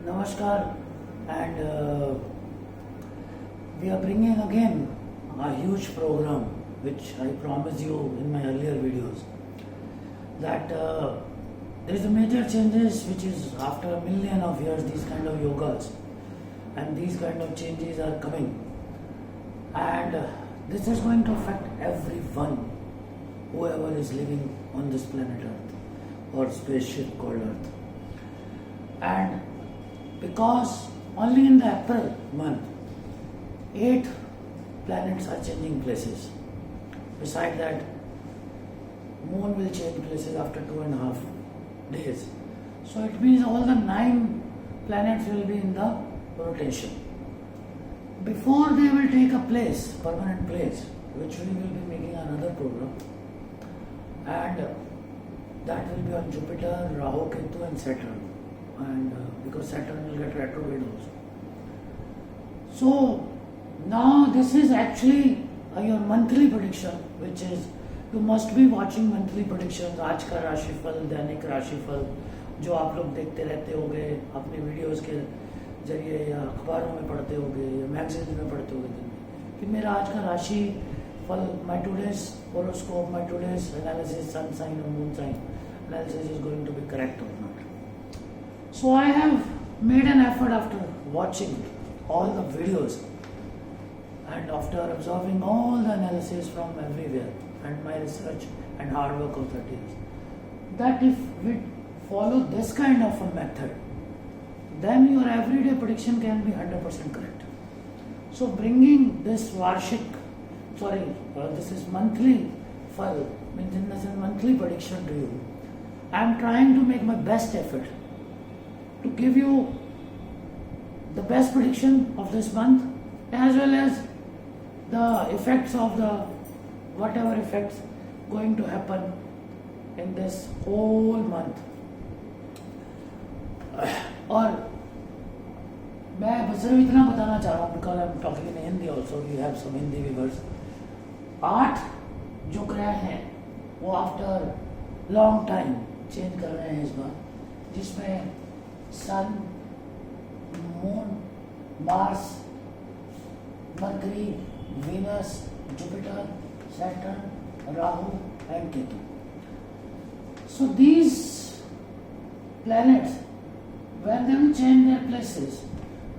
Namaskar, and we are bringing again a huge program which I promised you in my earlier videos that there is a major changes which is after a million of years these kind of yogas and these kind of changes are coming, and this is going to affect everyone whoever is living on this planet Earth or spaceship called Earth. And because only in the April month 8 planets are changing places. Besides that, moon will change places after 2.5 days. So it means all the 9 planets will be in the rotation. Before they will take a place, permanent place, which we will be making another program, and that will be on Jupiter, Rahu-ketu and Saturn, and because Saturn will get retrograde also. So now this is actually your monthly prediction, which is you must be watching monthly predictions. आज का राशिफल, दैनिक राशिफल जो आप लोग देखते रहते होंगे अपने वीडियोस के जरिए या अखबारों में पढ़ते होंगे या मैगजीन में पढ़ते होंगे दिन में कि मेरा आज का राशि फल, my today's horoscope, my today's analysis, sun sign or moon sign analysis is going to be correct or not. So I have made an effort after watching all the videos and after observing all the analysis from everywhere and my research and hard work of 30 years, that if we follow this kind of a method, then your everyday prediction can be 100% correct. So bringing this this is monthly fal, means in the sense monthly prediction to you, I am trying to make my best effort to give you the best prediction of this month as well as the effects of the whatever effects going to happen in this whole month. और मैं बस सिर्फ इतना बताना चाह रहा हूँ because I am talking in Hindi also, you have some Hindi viewers. 8 जो ग्रह हैं वो आफ्टर लॉन्ग टाइम चेंज कर रहे हैं इस बार, जिसमें sun, moon, Mars, Mercury, Venus, Jupiter, Saturn, Rahu and ketu. So these planets, when they will change their places,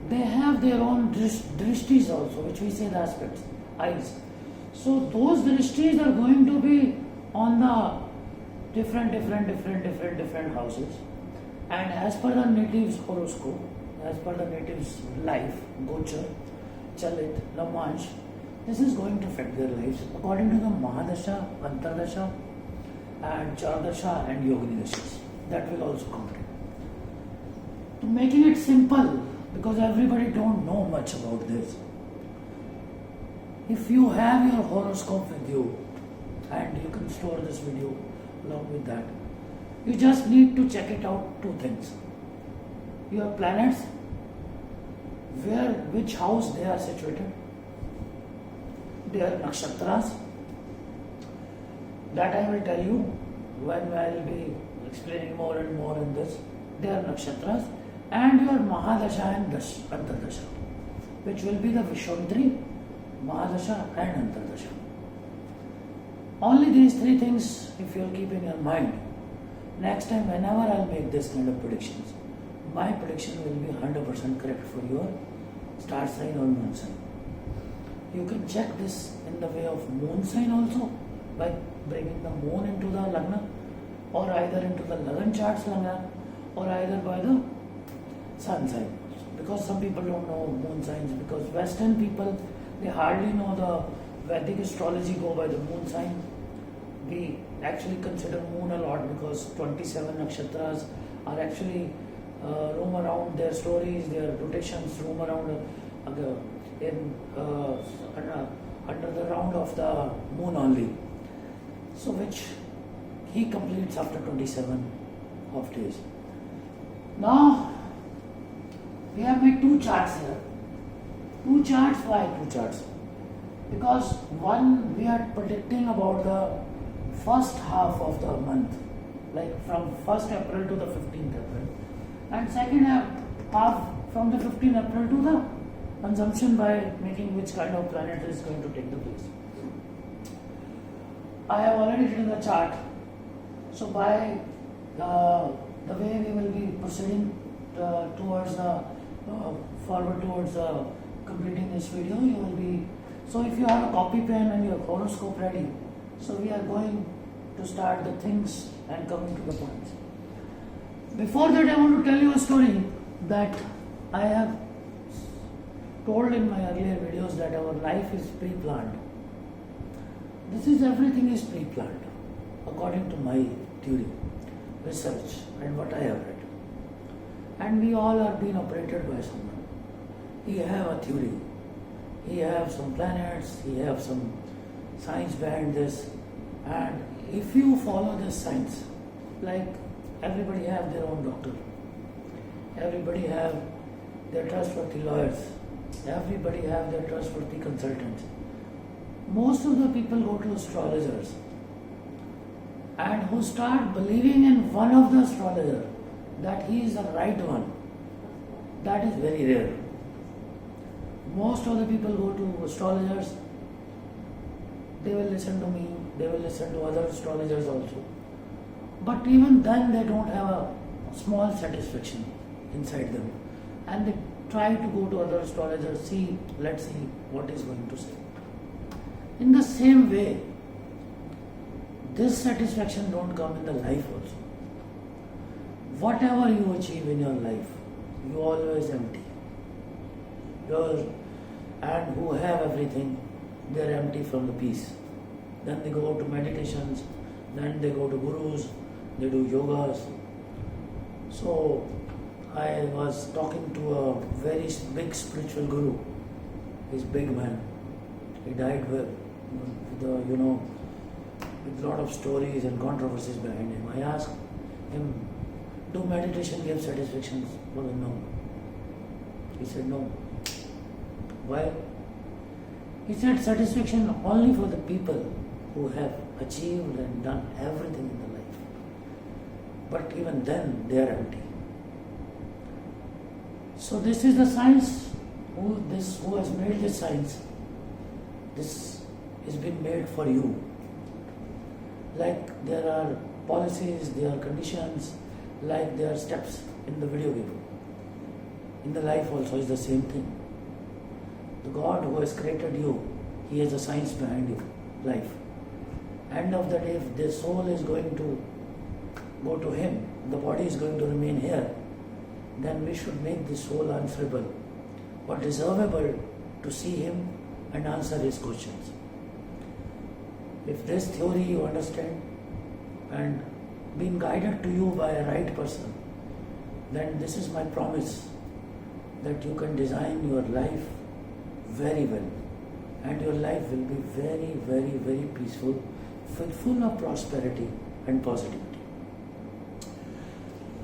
they have their own drishtis also, which we say the aspects, eyes. So those drishtis are going to be on the different houses, and as per the native's horoscope, as per the native's life, gochar, chalit, lamansh, this is going to affect their lives according to the Mahadasha, Antardasha, and Chardasha and Yogini Dashas. That will also come in. To making it simple, because everybody don't know much about this, if you have your horoscope with you, and you can store this video along with that, you just need to check it out 2 things. Your planets, which house they are situated, their nakshtras, that I will tell you when I will be explaining more and more in this, their nakshtras, and your Mahadasha and Antardasha, which will be the Vishwamtri, Mahadasha and Antardasha. Only these 3 things, if you will keep in your mind, next time whenever I will make this kind of predictions, my prediction will be 100% correct for your star sign or moon sign. You can check this in the way of moon sign also by bringing the moon into the lagna, or either into the lagan charts lagna, or either by the sun sign. Because some people don't know moon signs, because Western people, they hardly know the Vedic astrology go by the moon sign. We actually consider moon a lot because 27 nakshatras are actually roam around their stories, their rotations roam around under the round of the moon only. So which he completes after 27 of days. Now we have made 2 charts here. 2 charts, why 2 charts? Because one we are predicting about the first half of the month, like from 1st April to the 15th April, and second half half from the 15th April to the consumption by making which kind of planet is going to take the place. I have already written the chart. So by the way we will be proceeding towards forward towards completing this video, you will be. So if you have a copy pen and your horoscope ready, so we are going to start the things and coming to the points. Before that, I want to tell you a story that I have told in my earlier videos, that our life is pre-planned. This is everything is pre-planned according to my theory, research and what I have read. And we all are being operated by someone. He have a theory. He have some planets, he have some science behind this. And if you follow this science, like everybody have their own doctor, everybody have their trustworthy lawyers, everybody have their trustworthy consultants. Most of the people go to astrologers and who start believing in one of the astrologer that he is the right one. That is very rare. Most of the people go to astrologers, they will listen to me, they will listen to other astrologers also. But even then they don't have a small satisfaction inside them. And they try to go to other astrologers, let's see what is going to say. In the same way, this satisfaction don't come in the life also. Whatever you achieve in your life, you always empty. And who have everything, they are empty from the peace. Then they go to meditations, then they go to gurus, they do yogas. So I was talking to a very big spiritual guru. He's big man. He died with a lot of stories and controversies behind him. I asked him, do meditation give satisfaction? Well, no. He said no. Why? He said satisfaction only for the people who have achieved and done everything in the life. But even then they are empty. So this is the science. Who has made this science? This has been made for you. Like there are policies, there are conditions, like there are steps in the video game. In the life also is the same thing. The God who has created you, He has a science behind you, life. End of the day, if the soul is going to go to Him, the body is going to remain here, then we should make the soul answerable or deservable to see Him and answer His questions. If this theory you understand and being guided to you by a right person, then this is my promise that you can design your life very well and your life will be very, very, very peaceful, full of prosperity and positivity.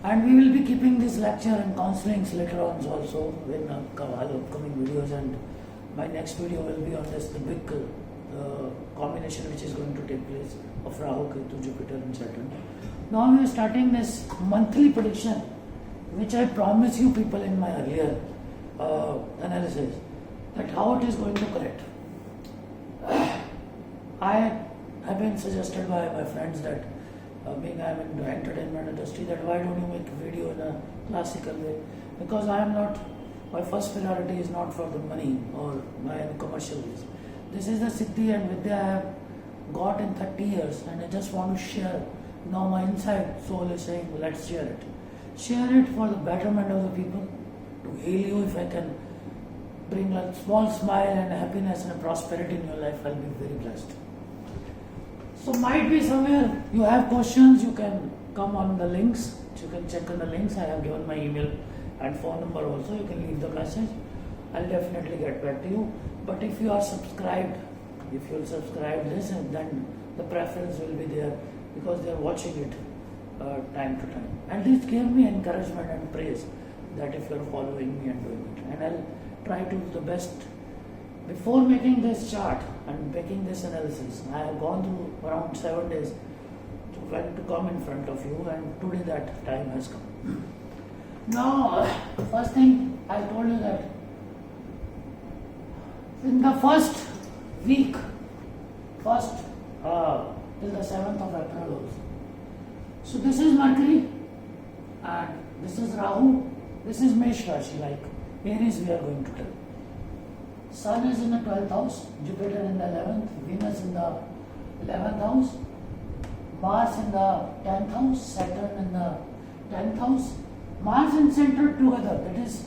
And we will be keeping this lecture and counselings later on also in upcoming videos, and my next video will be on this, the big combination which is going to take place of Rahu-ketu, Jupiter and Saturn. Now we are starting this monthly prediction which I promised you people in my earlier analysis, that how it is going to correct. I have been suggested by my friends that being I am in the entertainment industry, that why don't you make a video in a classical way? Because I am not, my first priority is not for the money or my commercial ways. This is the siddhi and vidya I have got in 30 years and I just want to share. Now my inside soul is saying, let's share it. Share it for the betterment of the people, to heal you. If I can bring a small smile and happiness and prosperity in your life, I'll be very blessed. So might be somewhere you have questions, you can come on the links, you can check on the links. I have given my email and phone number also, you can leave the message. I'll definitely get back to you. But if you are subscribed, if you'll subscribe this, then the preference will be there because they are watching it time to time. And this gave me encouragement and praise that if you are following me and doing it. And I'll try to do the best. Before making this chart and making this analysis, I have gone through around 7 days to come in front of you, and today that time has come. Now, first thing I told you that in the first week, first till the 7th of April also. So this is Mercury and this is Rahu, this is Mesh Rashi, like Aries we are going to tell. Sun is in the 12th house, Jupiter in the 11th, Venus in the 11th house, Mars in the 10th house, Saturn in the 10th house. Mars and Saturn together, that is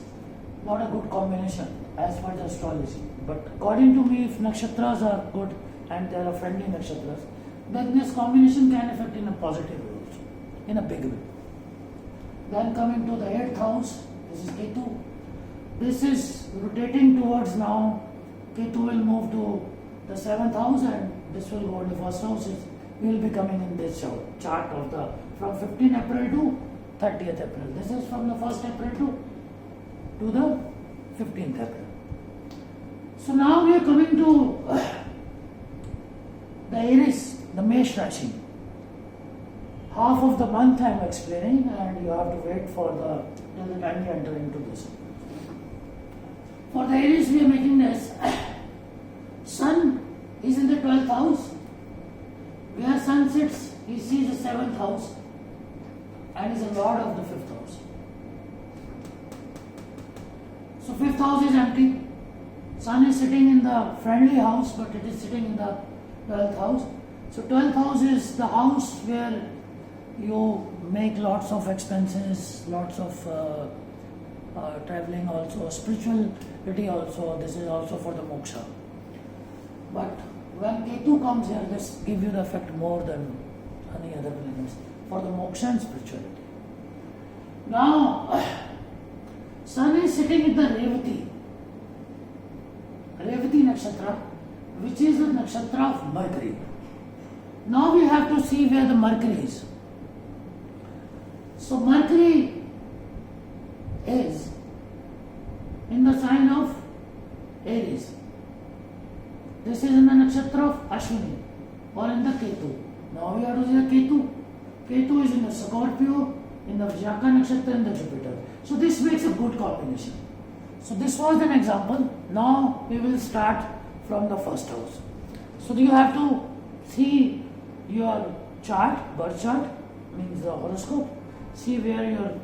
not a good combination as per the astrology. But according to me, if nakshatras are good and they are friendly nakshatras, then this combination can affect in a positive way also, in a big way. Then coming to the 8th house, this is Ketu. This is rotating towards now, Ketu will move to the 7th house and this will go in the 1st house. We will be coming in this chart of the from 15 April to 30th April. This is from the 1st April to the 15th April. So now we are coming to the Aries, the Mesh Rashi. Half of the month I am explaining and you have to wait for till the time you enter into this. For the Aries we are making this. Sun is in the 12th house. Where Sun sits, he sees the 7th house and is a lord of the 5th house. So 5th house is empty. Sun is sitting in the friendly house, but it is sitting in the 12th house. So 12th house is the house where you make lots of expenses, lots of traveling also, spirituality also. This is also for the moksha. But when Ketu comes here, this gives you the effect more than any other planets for the moksha and spirituality. Now, Sun is sitting in the Revati nakshatra, which is the nakshatra of Mercury. Now we have to see where the Mercury is. So Mercury is in the sign of Aries. This is in the nakshatra of Ashwini or in the Ketu. Now we have to see the Ketu. Ketu is in the Scorpio, in the Vishakha nakshatra and the Jupiter. So this makes a good combination. So this was an example. Now we will start from the 1st house. So you have to see your chart, birth chart, means the horoscope. See where your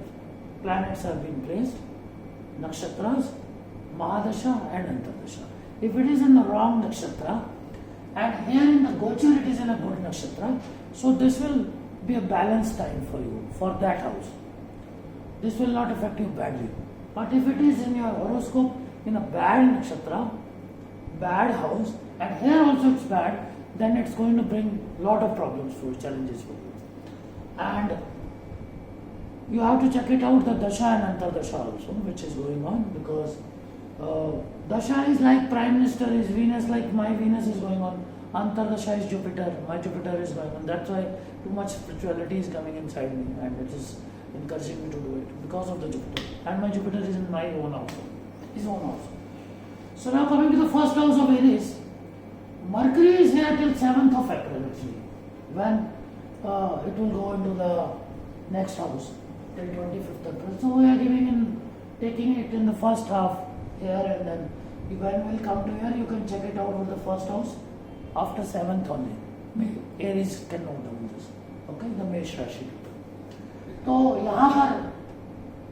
planets have been placed, nakshatras, Mahadasha and Antardasha. If it is in the wrong nakshatra and here in the Gochar it is in a good nakshatra, so this will be a balanced time for you, for that house. This will not affect you badly. But if it is in your horoscope in a bad nakshatra, bad house, and here also it's bad, then it's going to bring lot of problems for challenges for you. And you have to check it out, the Dasha and Antardasha also, which is going on, because Dasha is like Prime Minister is Venus, like my Venus is going on. Antardasha is Jupiter, my Jupiter is going on. That's why too much spirituality is coming inside me and it is encouraging me to do it because of the Jupiter. And my Jupiter is in my own also, his own also. So now coming to the 1st house of Aries, Mercury is here till 7th of April actually, when it will go into the next house till 25th April. So we are taking it in the first half here, and then when we will come to here, you can check it out with the 1st house after 7th only. Aries can note down this. Okay, the Mesh Rashi people. तो यहाँ पर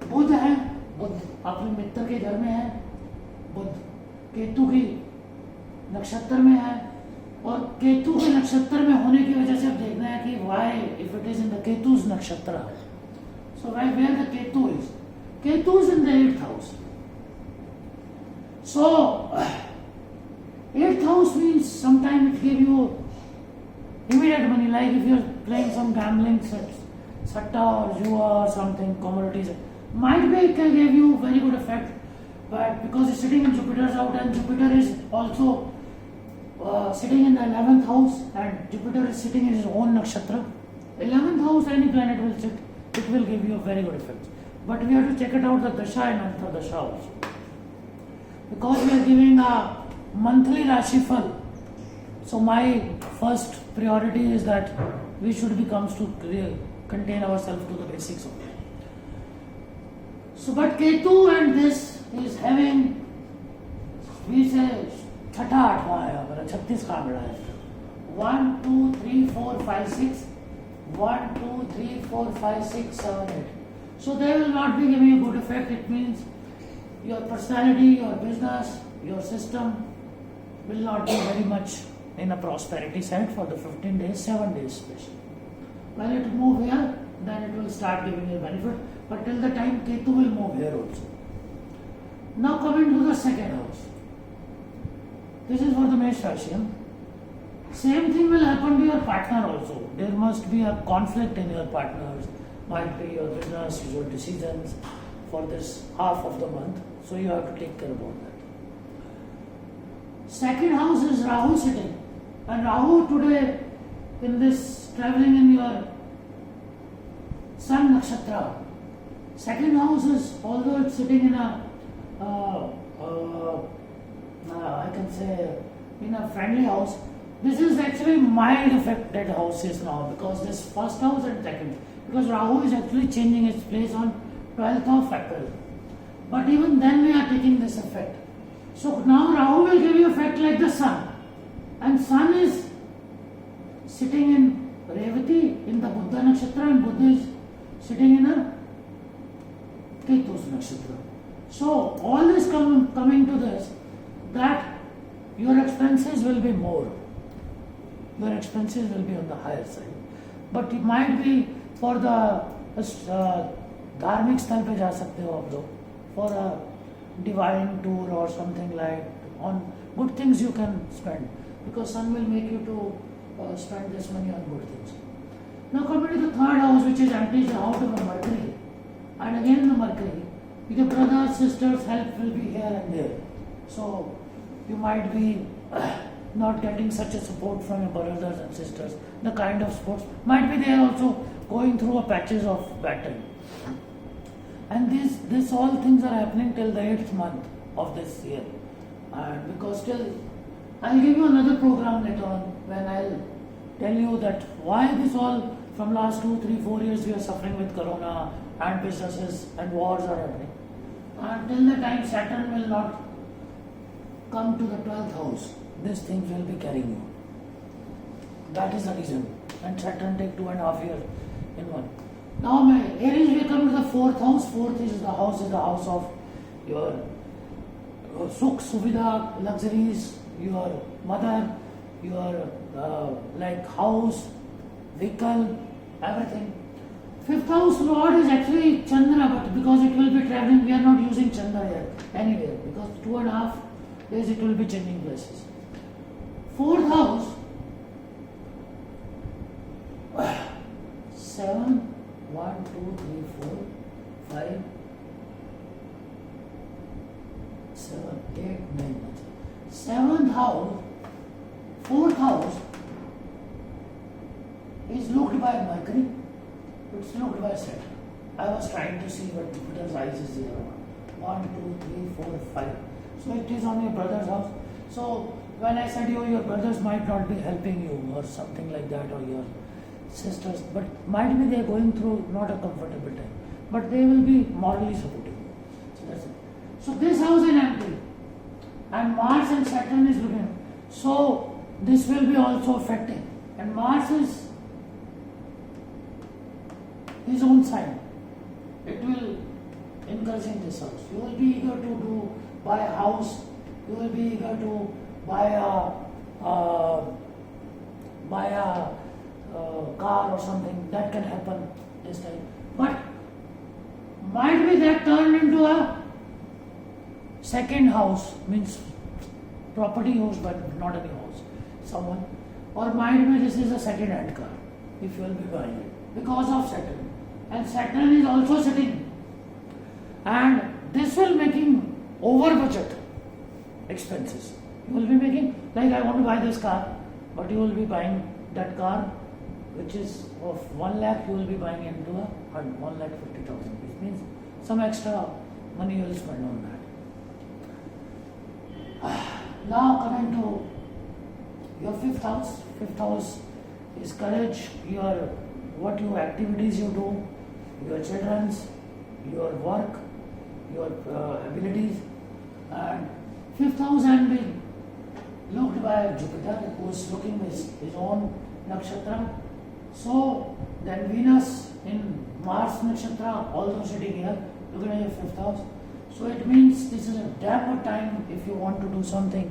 बुध है, बुध अपने मित्र के घर में है, बुध केतु की नक्षत्र में है, और केतु के नक्षत्र में होने की वजह से अब देखना है कि why if it is in the Ketu's nakshatra. So where the Ketu is? Ketu is in the 8th house. So 8th house means sometimes it give you immediate money, like if you are playing some gambling satta or jua or something, commodities, might be it can give you very good effect, but because it's sitting in Jupiter's out and Jupiter is also sitting in the 11th house and Jupiter is sitting in his own nakshatra. 11th house, any planet will sit, it will give you a very good effect. But we have to check it out the Dasha and Antardasha also. Because we are giving a monthly rashifal, so my first priority is that we should contain ourselves to the basics of it. So, but Ketu and this is having, we say, छठा आठवां है हमारा 36 का आंकड़ा है 1 2 3 4 5 6 1 2 3 4 5 6 7 8 so they will not be giving a good effect. It means your personality, your business, your system will not be very much in a prosperity side for the 15 days, 7 days especially. When it move here, then it will start giving you benefit, but till the time Ketu will move here also. Now coming to the second house. This is for the Mesh Rashi. Same thing will happen to your partner also. There must be a conflict in your partners, might be your business, your decisions for this half of the month. So you have to take care about that. Second house is Rahu sitting. And Rahu today in this traveling in your sun nakshatra. Second house is, although it's sitting in a I can say in a friendly house, this is actually mild affected houses now because this first house and second, because Rahu is actually changing its place on 12th of April. But even then we are taking this effect. So now Rahu will give you effect like the sun, and sun is sitting in Revati in the Buddha nakshatra, and Buddha is sitting in a Ketu's nakshatra. So all this coming to this, that your expenses will be more. Your expenses will be on the higher side. But it might be for the धार्मिक स्थल पे जा सकते हो आप लोग, for a divine tour or something like, on good things you can spend, because sun will make you to spend this money on good things. Now coming to the third house, which is empty, out of the Mercury, and again the Mercury, your brothers, sisters, help will be here and there. So you might be not getting such a support from your brothers and sisters. The kind of sports might be there also going through a patches of battle. And this all things are happening till the 8th month of this year. And because still, I'll give you another program later on when I'll tell you that why this all from last 2, 3, 4 years we are suffering with corona and businesses and wars are happening. Until the time Saturn will not come to the 12th house, these things will be carrying you. That is the reason. And Saturn take 2.5 years in one. Now my Aries will come to the 4th house. 4th is the house of your sukh, suvidha, luxuries, your mother, your like house, vehicle, everything. 5th house Lord is actually Chandra, but because it will be traveling, we are not using Chandra here anywhere, because 2.5 days it will be changing places. 4th house, 7, 1, 2, 3, 4, 5, 7, 8, 9. 7th house, 4th house is looked by Mercury, it's looked by Saturn. I was trying to see what Jupiter's eyes is there. 1, 2, 3, 4, 5. So it is on your brother's house. So when I said your brothers might not be helping you or something like that, or your sisters, but might be they are going through not a comfortable time, but they will be morally supporting you. So that's it. So this house is empty, and Mars and Saturn is looking. So this will be also affecting, and Mars is his own sign. It will encourage in this house. You will be eager to buy a house. You will be eager to buy a car or something. That can happen this time. But might be that turned into a second house, means property house, but not any house. Someone, or might be this is a second hand car if you will be buying it because of Saturn. And Saturn is also sitting, and this will making over budget expenses. You will be making, like I want to buy this car, but you will be buying that car which is of 1 lakh, you will be buying into a 1,50,000, which means some extra money you will spend on that. Now coming to your 5th house. 5th house is courage, what activities you do, your children's, your work, your abilities. And fifth house had been looked by Jupiter, who is looking his own nakshatra. So then Venus in Mars nakshatra, also sitting here, looking at your fifth house. So it means this is a damn good time if you want to do something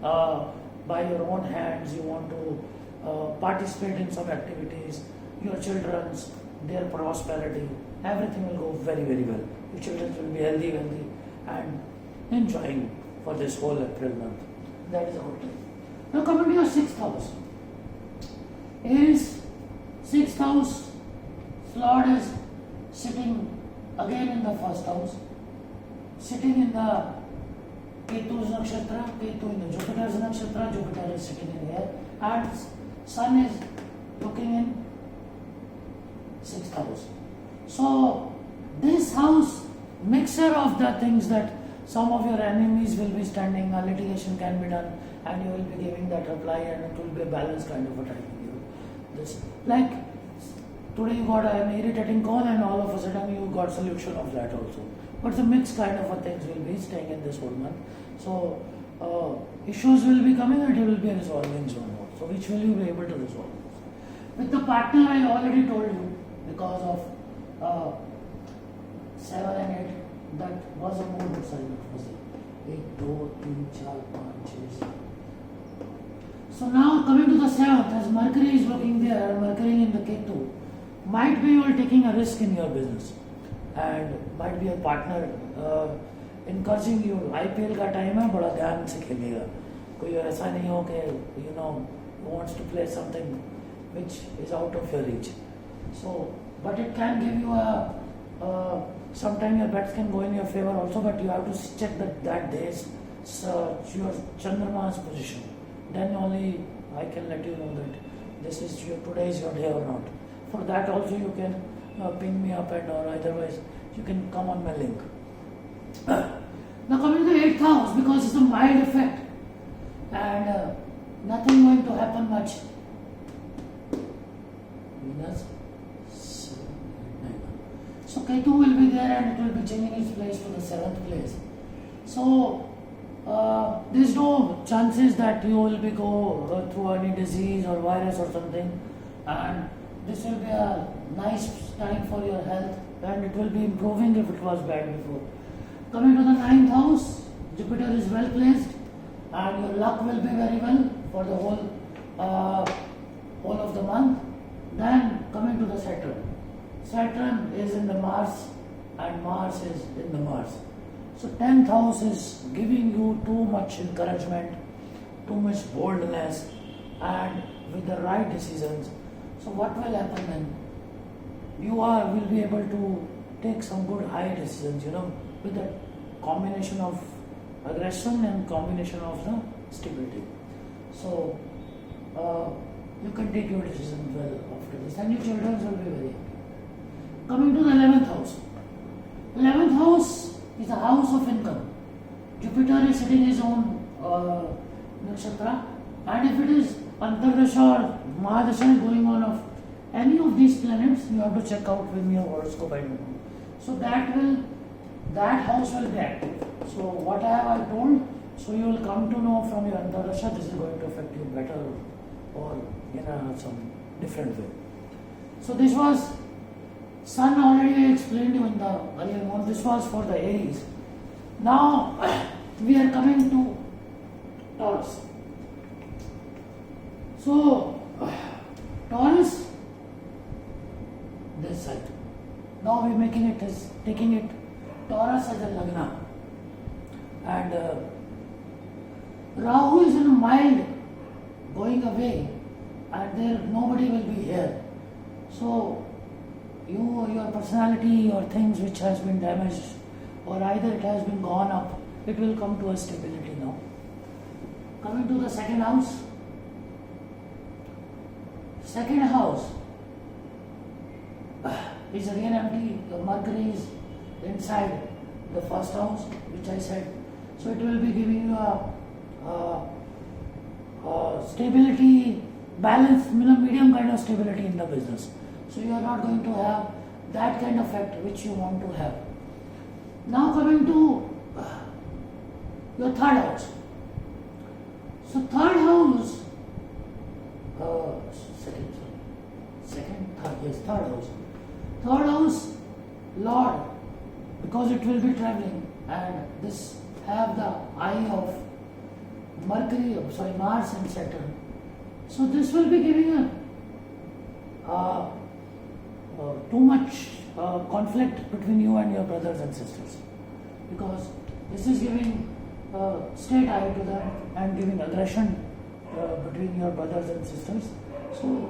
by your own hands, you want to participate in some activities, your children's, their prosperity, everything will go very, very well. Your children will be healthy, wealthy, and enjoying for this whole April month. That is our time. Now coming to your sixth house. Aries, sixth house, Lord is sitting again in the first house, sitting in the Ketu's nakshatra, Ketu in the Jupiter's nakshatra, Jupiter is sitting in here, and Sun is looking in sixth house. So this house, mixture of the things that some of your enemies will be standing, a litigation can be done, and you will be giving that reply, and it will be a balanced kind of a time. This, like today you got an irritating call, and all of a sudden you got solution of that also. But the mixed kind of a things will be staying in this whole month. So issues will be coming, and it will be a resolving zone also, which will you be able to resolve. With the partner, I already told you, because of 7 and 8, that was a more good sign. It was 8, 2, 3, 4, 5, 6, 7. So now coming to the 7th, as Mercury is looking there, Mercury in the Ketu, might be you are taking a risk in your business, and might be a partner encouraging you. IPL का time है, बड़ा ध्यान से खेलेगा. कोई ऐसा नहीं हो कि wants to play something which is out of your reach. So, but it can give you sometimes your bets can go in your favor also, but you have to check that day's your Chandrama's position. Then only I can let you know that this is today is your day or not. For that also you can ping me up, and or otherwise you can come on my link. Now coming to the 8th house, because it's a mild effect and nothing going to happen much. Venus, 7, 9. So Ketu will be there, and it will be changing its place to the 7th place. So there's no chances that you will be go through any disease or virus or something, and this will be a nice time for your health, and it will be improving if it was bad before. Coming to the 9th house, Jupiter is well placed, and your luck will be very well for the whole of the month. Then coming to the Saturn. Saturn is in the Mars, and Mars is in the Mars. So 10th house is giving you too much encouragement, too much boldness, and with the right decisions. So what will happen then? You will be able to take some good high decisions, with the combination of aggression and combination of the stability. So you can take your decision well after this, and your children will be very happy. Coming to the 11th house. 11th house is a house of income. Jupiter is sitting his own nakshatra, and if it is Antardasha or Mahadasha going on of any of these planets, you have to check out with your horoscope. I don't know. So that house will be active. So what I have told, so you will come to know from your Antardasha, this is going to affect you better or in some different way. So this was Sun, already I explained you in the earlier one. This was for the Aries. Now we are coming to Taurus. So Taurus, this side. Now we are taking it Taurus as a Lagna, and Rahu is in a mild going away, and there nobody will be here. So your personality or things which has been damaged, or either it has been gone up, it will come to a stability now. Coming to the second house. Second house is again empty. The Mercury is inside the first house, which I said. So it will be giving you a stability, balance, medium kind of stability in the business. So you are not going to have that kind of effect which you want to have. Now coming to your third house. So third house, third house. Third house, Lord, because it will be traveling, and this have the eye of Mars and Saturn. So this will be giving a too much conflict between you and your brothers and sisters, because this is giving straight eye to them and giving aggression between your brothers and sisters. So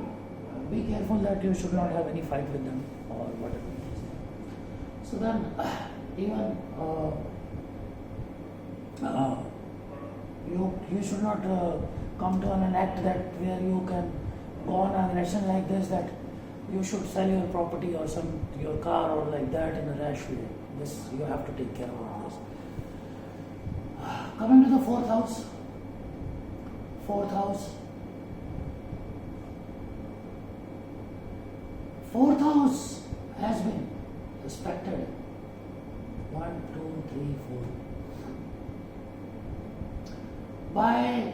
be careful that you should not have any fight with them or whatever. So then even you should not come to an act that where you can go on aggression like this, that you should sell your property or your car or like that in a rash way. This you have to take care of all this. Coming to the fourth house. Fourth house has been aspected 1, 2, 3, 4 by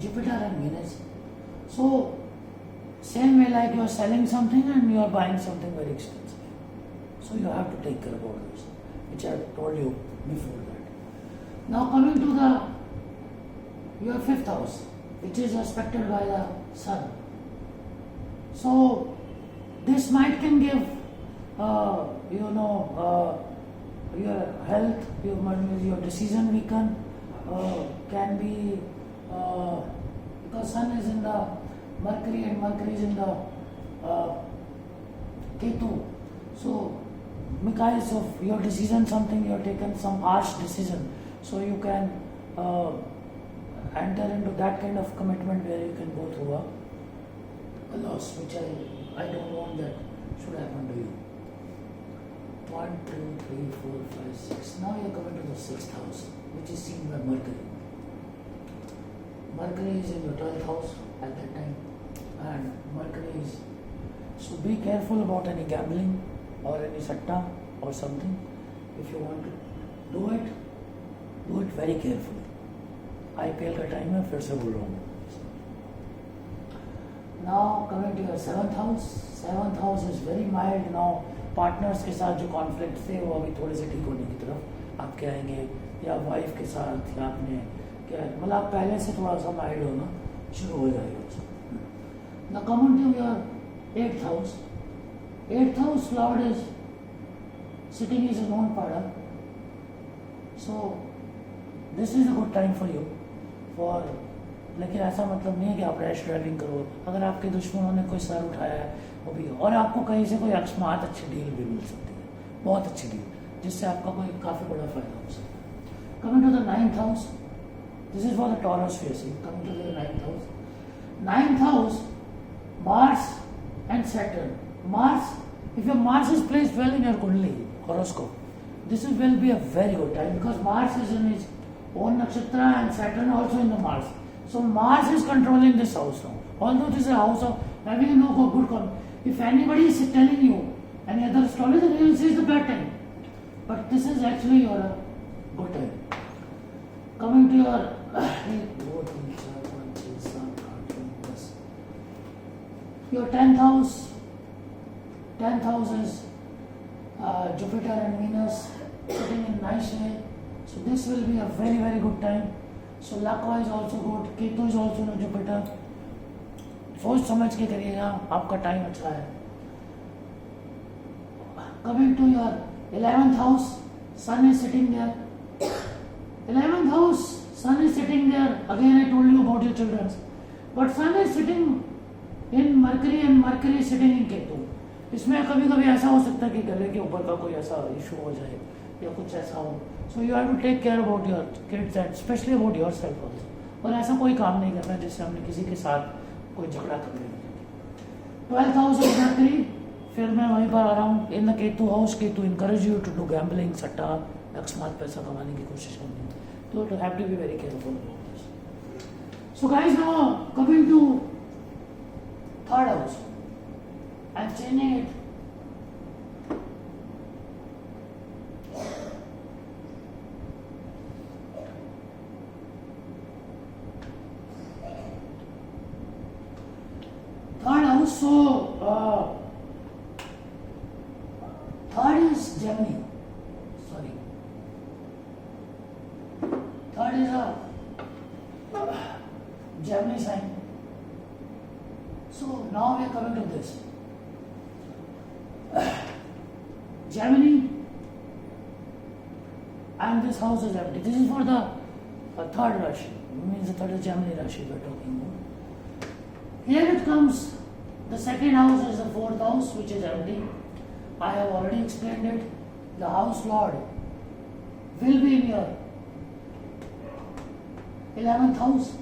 Jupiter and Venus. So same way like you are selling something and you are buying something very expensive. So you have to take care of all this, which I told you before that. Now coming to your fifth house, which is aspected by the Sun. So this might can give your health, your decision weaken, can be because Sun is in the Mercury and Mercury is in the Ketu. So because of your decision, something you have taken some harsh decision, so you can enter into that kind of commitment where you can go through a loss, which I don't want that should happen to you. 1, 2, 3, 4, 5, 6. Now you are coming to the sixth house, which is seen by Mercury. Mercury is in your 12th house at that time, and Mercury is. So be careful about any gambling or any satta or something. If you want to do it very carefully. IPL का time है, फिर से बोल रहा हूँ. Now coming to your seventh house. Seventh house is very mild. Now partners के साथ जो कॉन्फ्लिक्ट थे वो अभी थोड़े से ठीक होने की तरफ आपके आएंगे, या वाइफ के साथ, या आपने क्या मतलब आप पहले से थोड़ा सा माइल्ड होना शुरू हो जाएगा. Now coming to your eighth house. Eighth house Lord is sitting is his own pada. So this is a good time for you for. लेकिन ऐसा मतलब नहीं है कि आप रैश ड्राइविंग करो. अगर आपके दुश्मनों ने कोई सर उठाया है वो भी, और आपको कहीं से कोई अकस्मात अच्छी डील भी मिल सकती है, बहुत अच्छी डील, जिससे आपका कोई काफ़ी बड़ा फायदा हो सकता है. Coming to the ninth house. This is for the Taurus facing. Coming to the ninth house. Ninth house Mars and Saturn. Mars, if your Mars is placed well in your Kundali horoscope, this will be a very good time, because Mars is in his own nakshatra and Saturn also in the Mars. So Mars is controlling this house now. Although this is a house of having no good. If anybody is telling you any other astrologer, then you will say it's a bad time. But this is actually your good time. Coming to your your 10th house. 10th house is Jupiter and Venus sitting in nice way. So this will be a very very good time. So luck is also good. Ketu is also in Jupiter. सोच समझ के करिएगा, आपका time अच्छा है. Coming to your 11th house, Sun is sitting there. 11th house, Sun is sitting there. Again I told you about your children. But Sun is sitting in Mercury and Mercury is sitting in Ketu. इसमें कभी कभी ऐसा हो सकता है कि गले के ऊपर का कोई ऐसा इशू हो जाए या कुछ ऐसा हो. So you have to take care about your kids and specially about yourself also. और ऐसा कोई काम नहीं करना जिससे हमने किसी के साथ कोई झगड़ा कर लिया. 12th house of Mercury. फिर मैं वहीं पर आ रहा हूँ in the Ketu house. Ketu encourage you to do gambling, सट्टा, अकस्मात पैसा कमाने की कोशिश करनी. तो to have to be very careful about this. So guys, now coming to third house. I'm changing it also third is Gemini. Sorry. Third is a Gemini sign. So now we are coming to this. Gemini and this house is empty. This is for the third Rashi. Means the third is Gemini Rashi we are talking about. Here it comes. The second house is the fourth house, which is empty. I have already explained it. The house lord will be in your 11th house,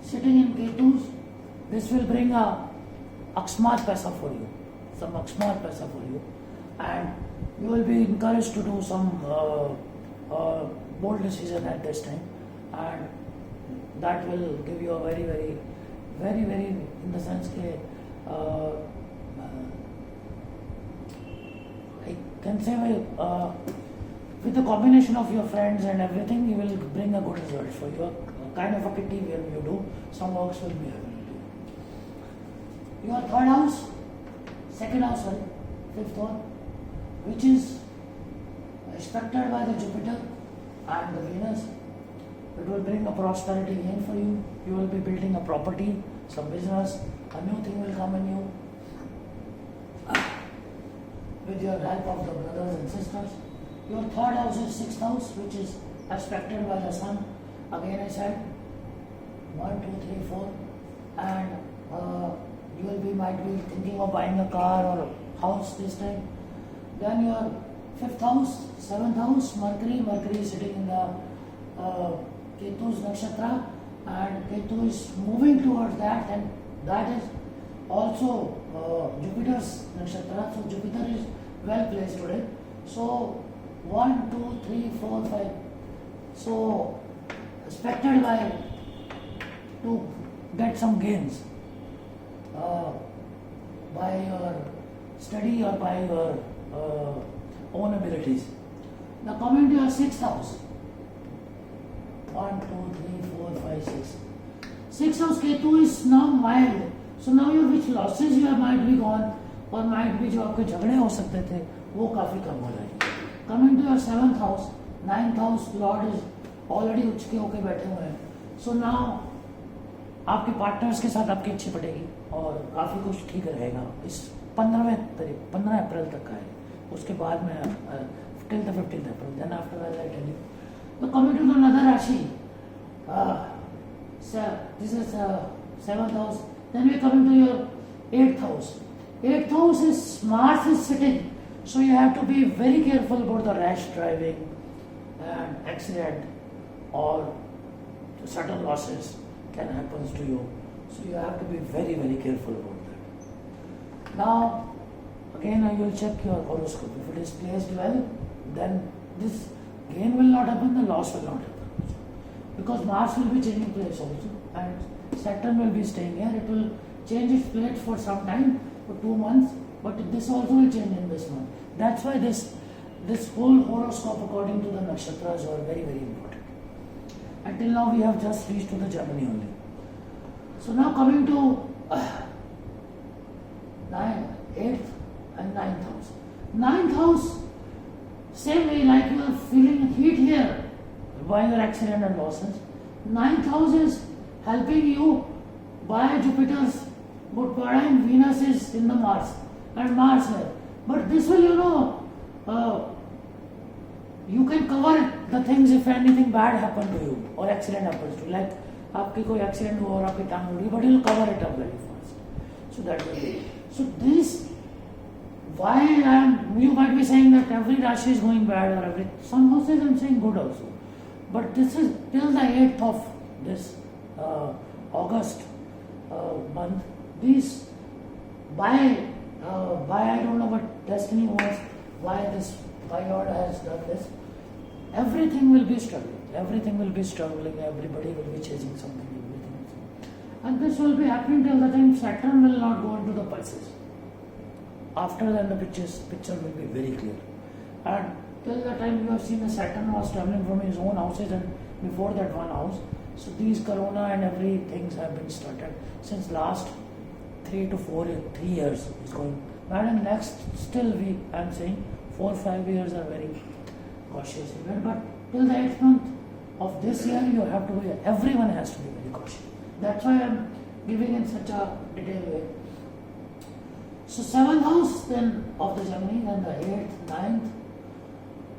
sitting in Ketus. This will bring a aksmat paisa for you, some aksmat paisa for you, and you will be encouraged to do some bold decision at this time, and that will give you a very in the sense that I can say with the combination of your friends and everything, you will bring a good result for you. Kind of a kitty where you do some works will be happening to you. Your third house, second house, sorry, fifth one, which is expected by the Jupiter and the Venus. It will bring a prosperity gain for you. You will be building a property, some business, a new thing will come in you with your help of the brothers and sisters. Your third house is sixth house, which is aspected by the sun. Again I said 1, 2, 3, 4, and you will might be thinking of buying a car or a house this time. Then your fifth house, seventh house, Mercury is sitting in the Ketu's nakshatra, and Ketu is moving towards that, and that is also Jupiter's nakshatra. So Jupiter is well placed today. So 1, 2, 3, 4, 5. So expected by to get some gains by your study or by your own abilities. Now coming to your sixth house. 1, 2, 3, 4, 5, 6. Sixth house Ketu is now mild. So now your which losses you might be gone, or might be जो आपके झगड़े हो सकते थे वो काफी कम हो जाएंगे. Coming to your seventh house, ninth house Lord is already उच्च के होके बैठे हुए हैं. So now आपके पार्टनर्स के साथ आपकी अच्छी पड़ेगी और काफी कुछ ठीक रहेगा. इस 15 अप्रैल तक का है. उसके बाद में till the 15th April. Then after that I tell you. So coming to another Rashi, this is 7th house. Then we are coming to your 8th house. 8th house is Mars is sitting, so you have to be very careful about the rash driving and accident or sudden losses can happen to you. So you have to be very careful about that. Now again I will check your horoscope. If it is placed well, then this gain will not happen, the loss will not happen also. Because Mars will be changing place also, and Saturn will be staying here. It will change its place for some time, for 2 months, but this also will change in this month. That's why this whole horoscope according to the nakshtras are very important. Until now we have just reached to the Gemini only. So now coming to 8th and 9th house. 9th house, same way like you are feeling heat here by your accident and losses. 9th house is helping you by Jupiter's good paradigm. Venus is in the Mars and Mars here. But this will, you can cover the things if anything bad happen to you or accident happens to you. Like आपकी कोई accident हुआ और आपकी टांग उड़ी, but you'll cover it up very fast. So that will be. So this, why you might be saying that every Rashi is going bad or some houses I'm saying good also. But this is till the 8th of this August month. These by I don't know what destiny was, why Lord has done this. Everything will be struggling. Everybody will be chasing something. And this will be happening till the time Saturn will not go into the pulses. After that, the picture will be very clear. And till the time you have seen the Saturn was traveling from his own houses and before that one house. So these corona and everything have been started since last 3 years is going. But in next still week, I am saying 4-5 years are very cautious event. But till the 8th month of this year, you have to be, everyone has to be very cautious. That's why I am giving in such a detailed way. So 7th house then of the Gemini, then the 8th, 9th,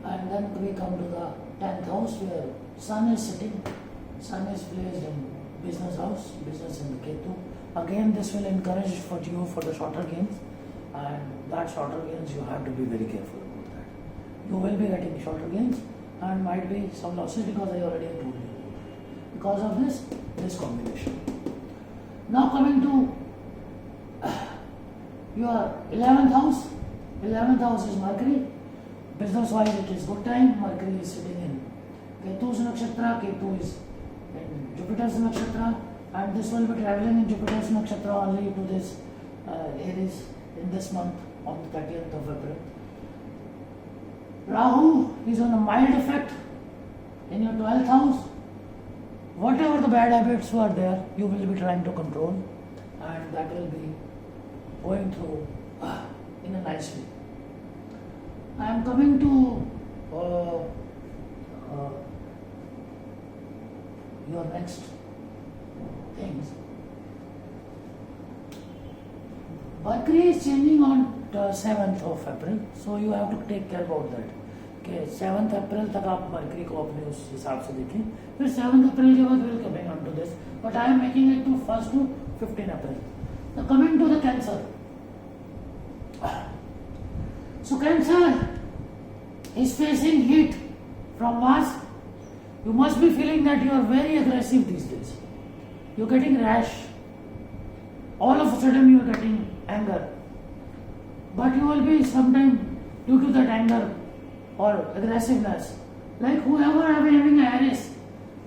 and then we come to the 10th house where Sun is sitting. Sun is placed in business house, business in the Ketu. Again, this will encourage for you for the shorter gains, and that shorter gains you have to be very careful about that. You will be getting shorter gains and might be some losses because I already told you. Because of this combination. Now coming to your 11th house. 11th house is Mercury. Business wise it is good time. Mercury is sitting in Ketu's nakshatra. Ketu is in Jupiter's nakshatra, and this will be traveling in Jupiter's nakshatra only to this Aries in this month on the 30th of April. Rahu is on a mild effect in your 12th house. Whatever the bad habits were there, you will be trying to control, and that will be going through in a nice way. I am coming to your next things. Mercury is changing on the 7th of April, so you have to take care about that. Okay, 7th April तक आप Mercury को अपने उस हिसाब से देखें. फिर 7th April के बाद we'll coming on to this, but I am making it to 1st to 15 April. Now coming to the Cancer. So Cancer is facing heat from Mars. You must be feeling that you are very aggressive these days. You are getting rash. All of a sudden you are getting anger. But you will be sometime due to that anger or aggressiveness. Like whoever are having a Aries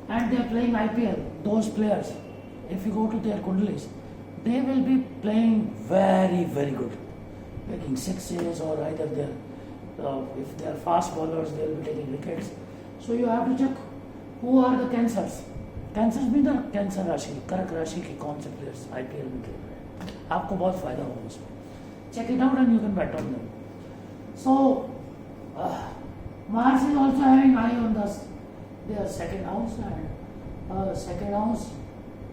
and they are playing IPL, those players, if you go to their kundalis, they will be playing very, very good. Making sixes, or either if they are fast bowlers, they will be taking wickets. So you have to check who are the Cancers. Cancers mean the Cancer Rashi, Karak Rashi के कौन से players IPL में खेल रहे हैं. आपको बहुत फायदा होगा उसमें. Check it out and you can bet on them. So Mars is also having eye on their second house,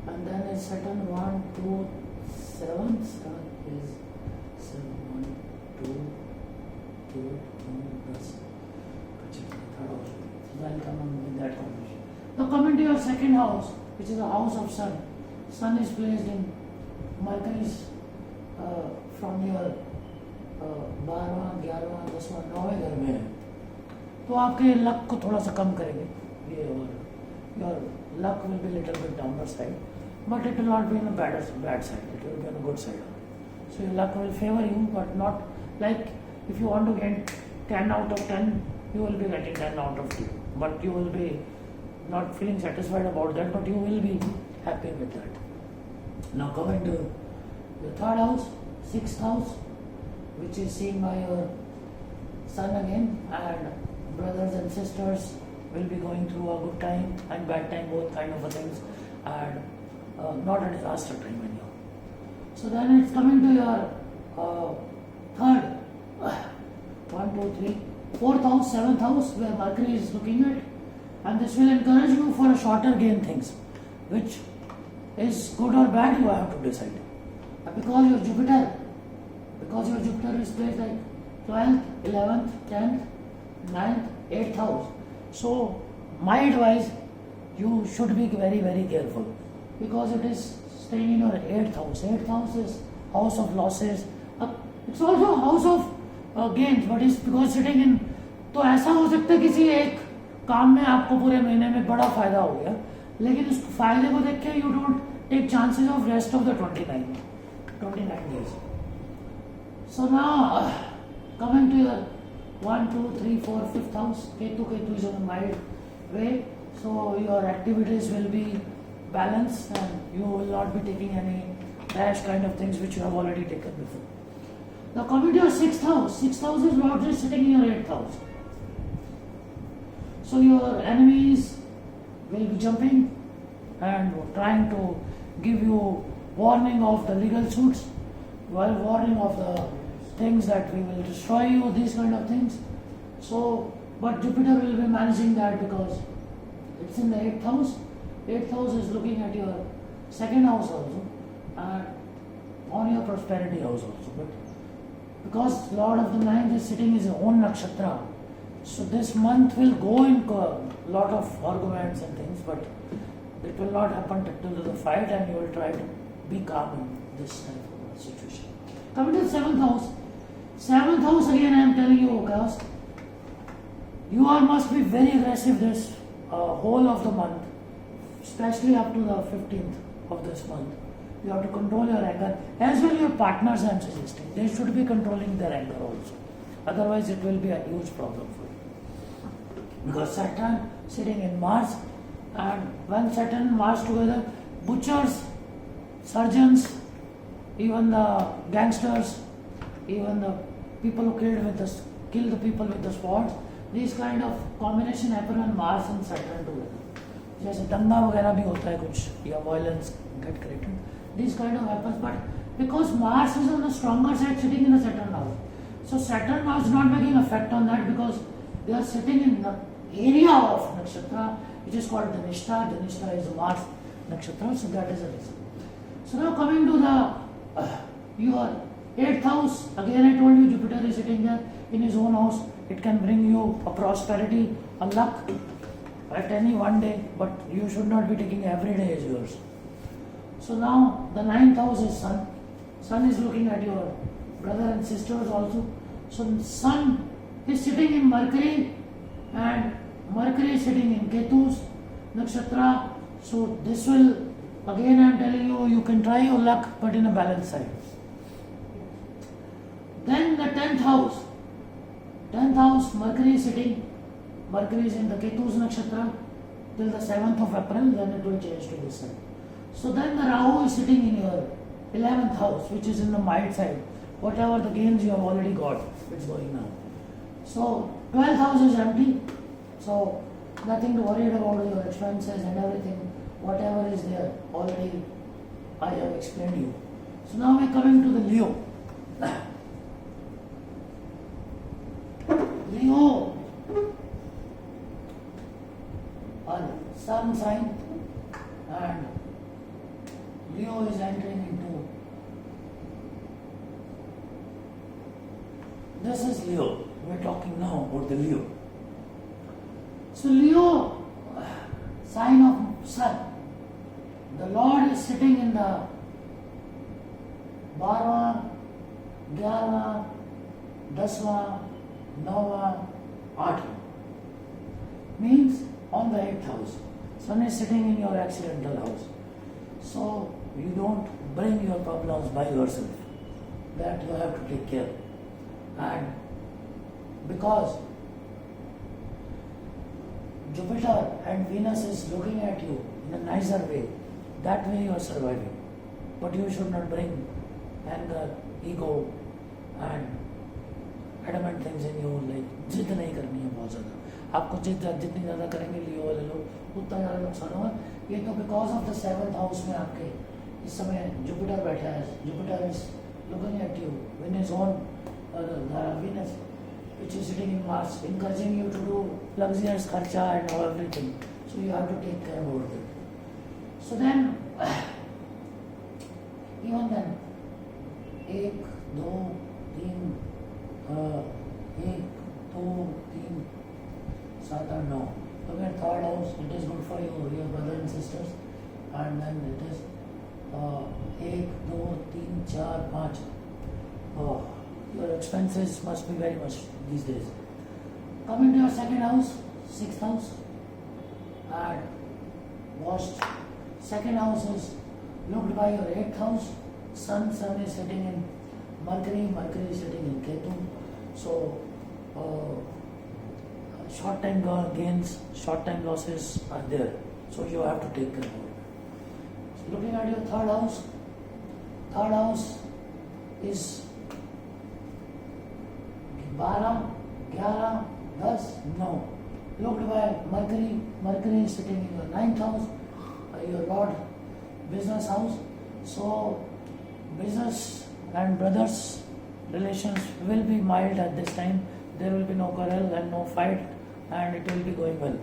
and then is Saturn 1, 2, 7. 7 is 7, 1, 2, 2, 10. So I'll come on with that combination. Now coming to your second house, which is the house of Sun. Sun is placed in Mercury's from your 12वां, 11वां, 10वां, 9वें घर में है, तो आपके luck को थोड़ा सा कम करेंगे ये, और your luck will be little bit downward side, but it will not be in a bad side, it will be on a good side. So your luck will favor you, but not like if you want to get 10 out of 10, you will be getting 10 out of 2, but you will be not feeling satisfied about that, but you will be happy with that. Now coming to your third house, 6th house, which is seen by your Sun again, and brothers and sisters will be going through a good time and bad time, both kind of things, and not a disaster time anyhow. So then it's coming to your third, 1, 2, 3, 4th house, 7th house, where Mercury is looking at, and this will encourage you for a shorter gain things, which is good or bad, you have to decide. Because your Jupiter is placed like 12th, 11th, 10th, 9th, 8th house. So mind wise, you should be very, very careful, because it is staying in your 8th house. 8th house is house of losses. It's also house of gains, but it's because sitting in, तो ऐसा हो सकता है किसी एक काम में आपको पूरे महीने में बड़ा फायदा हो गया, लेकिन उस फायदे को देख के you don't take chances of rest of the 29 days. So now coming to your 1, 2, 3, 4, 5th house, Ketu is on a mild way, so your activities will be balanced and you will not be taking any rash kind of things which you have already taken before. Now coming to your 6th house, 6th house is Lord sitting in your 8th house. So your enemies will be jumping and trying to give you warning of the legal suits, while warning of the things that we will destroy you, these kind of things. So, but Jupiter will be managing that because it's in the 8th house. 8th house is looking at your 2nd house also and on your prosperity house also. But because Lord of the Ninth is sitting in his own nakshatra, so this month will go in a lot of arguments and things, but it will not happen till the fight, and you will try to be calm in this type of situation. Coming to the 7th house. 7th house again, I am telling you guys, you all must be very aggressive this whole of the month, especially up to the 15th of this month. You have to control your anger, as well your partners I am suggesting. They should be controlling their anger also. Otherwise it will be a huge problem for you. Because Saturn sitting in Mars, and when Saturn and Mars together, butchers, surgeons, even the gangsters, even the people who kill the people with the swords, these kind of combination happen on Mars and Saturn together. जैसे दंगा वगैरह भी होता है कुछ या violence get created. These kind of happens, but because Mars is on the stronger side sitting in the Saturn house, so Saturn now is not making effect on that because they are sitting in the area of nakshatra which is called Dhanishta. Dhanishta is Mars nakshatra, so that is the reason. So now coming to the your 8th house, again I told you Jupiter is sitting there in his own house. It can bring you a prosperity, a luck at any one day, but you should not be taking every day as yours. So now the 9th house is Sun. Sun is looking at your brother and sisters also. So Sun is sitting in Mercury and Mercury is sitting in Ketu's nakshatra. So this will, again I am telling you, you can try your luck but in a balanced side. Then the 10th house. 10th house, Mercury is sitting. Mercury is in the Ketu's nakshatra till the 7th of April, then it will change to this side. So then the Rahu is sitting in your 11th house, which is in the mild side. Whatever the gains you have already got, it's going now. So 12th house is empty. So nothing to worry about your expenses and everything. Whatever is there, already I have explained you. So now we are coming to the Leo. Leo, sun sign, and Leo is entering into, this is Leo. We are talking now about the Leo. So Leo, sign of sun. The Lord is sitting in the 12वां, 11वां, 10वां, 9वां, 8वां. Means on the 8th house. Sun is sitting in your accidental house. So you don't bring your problems by yourself. That you have to take care. And because Jupiter and Venus is looking at you in a nicer way, that way you are surviving. But you should not bring anger, ego and adamant things in you, like जिद नहीं करनी है बहुत ज़्यादा. आपको जितनी ज़्यादा करेंगे लियो वाले लोग उतना ज़्यादा नुकसान होगा. ये तो because of the 7th house में आपके इस समय जुपिटर बैठा है. Jupiter is looking at you when is on Venus, which is sitting in Mars, encouraging you to do luxurious kharcha and everything. So you have to take care about it. So then, even then, 1, 2, 3, 1, 2, 3, 7, 9. Look at 3rd house. It is good for you, your brother and sisters. And then it is 1, 2, 3, 4, 5. Oh, your expenses must be very much these days. Coming to your 2nd house, 6th house, and watched. 2nd house is looked by your 8th house. Sun is sitting in Mercury. Mercury is sitting in Ketu. So short time gains, short time losses are there. So you have to take care of it. So looking at your 3rd house. 3rd house is 12, 11, 10, 9. Looked by Mercury. Mercury is sitting in your 9th house, your Lord business house. So business and brothers relations will be mild at this time. There will be no quarrel and no fight, and it will be going well.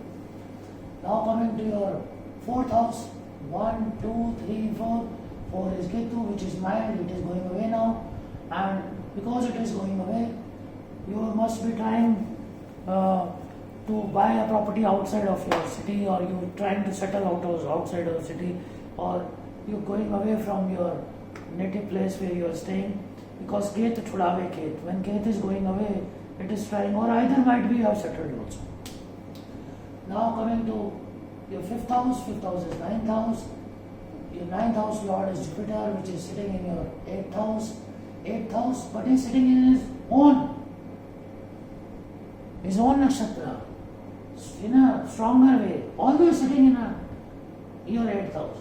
Now coming to your fourth house, 1, 2, 3, 4. 4 is Ketu, which is mild, it is going away now, and because it is going away, you must be trying to buy a property outside of your city, or you trying to settle outside of the city, or you're going away from your native place where you are staying, because Ketu chudave Ketu. When Ketu is going away, it is trying, or either might be you have settled also. Now coming to your fifth house is ninth house. Your ninth house lord is Jupiter, which is sitting in your eighth house, but he is sitting in his own nakshatra, in a stronger way, although sitting in your eighth house.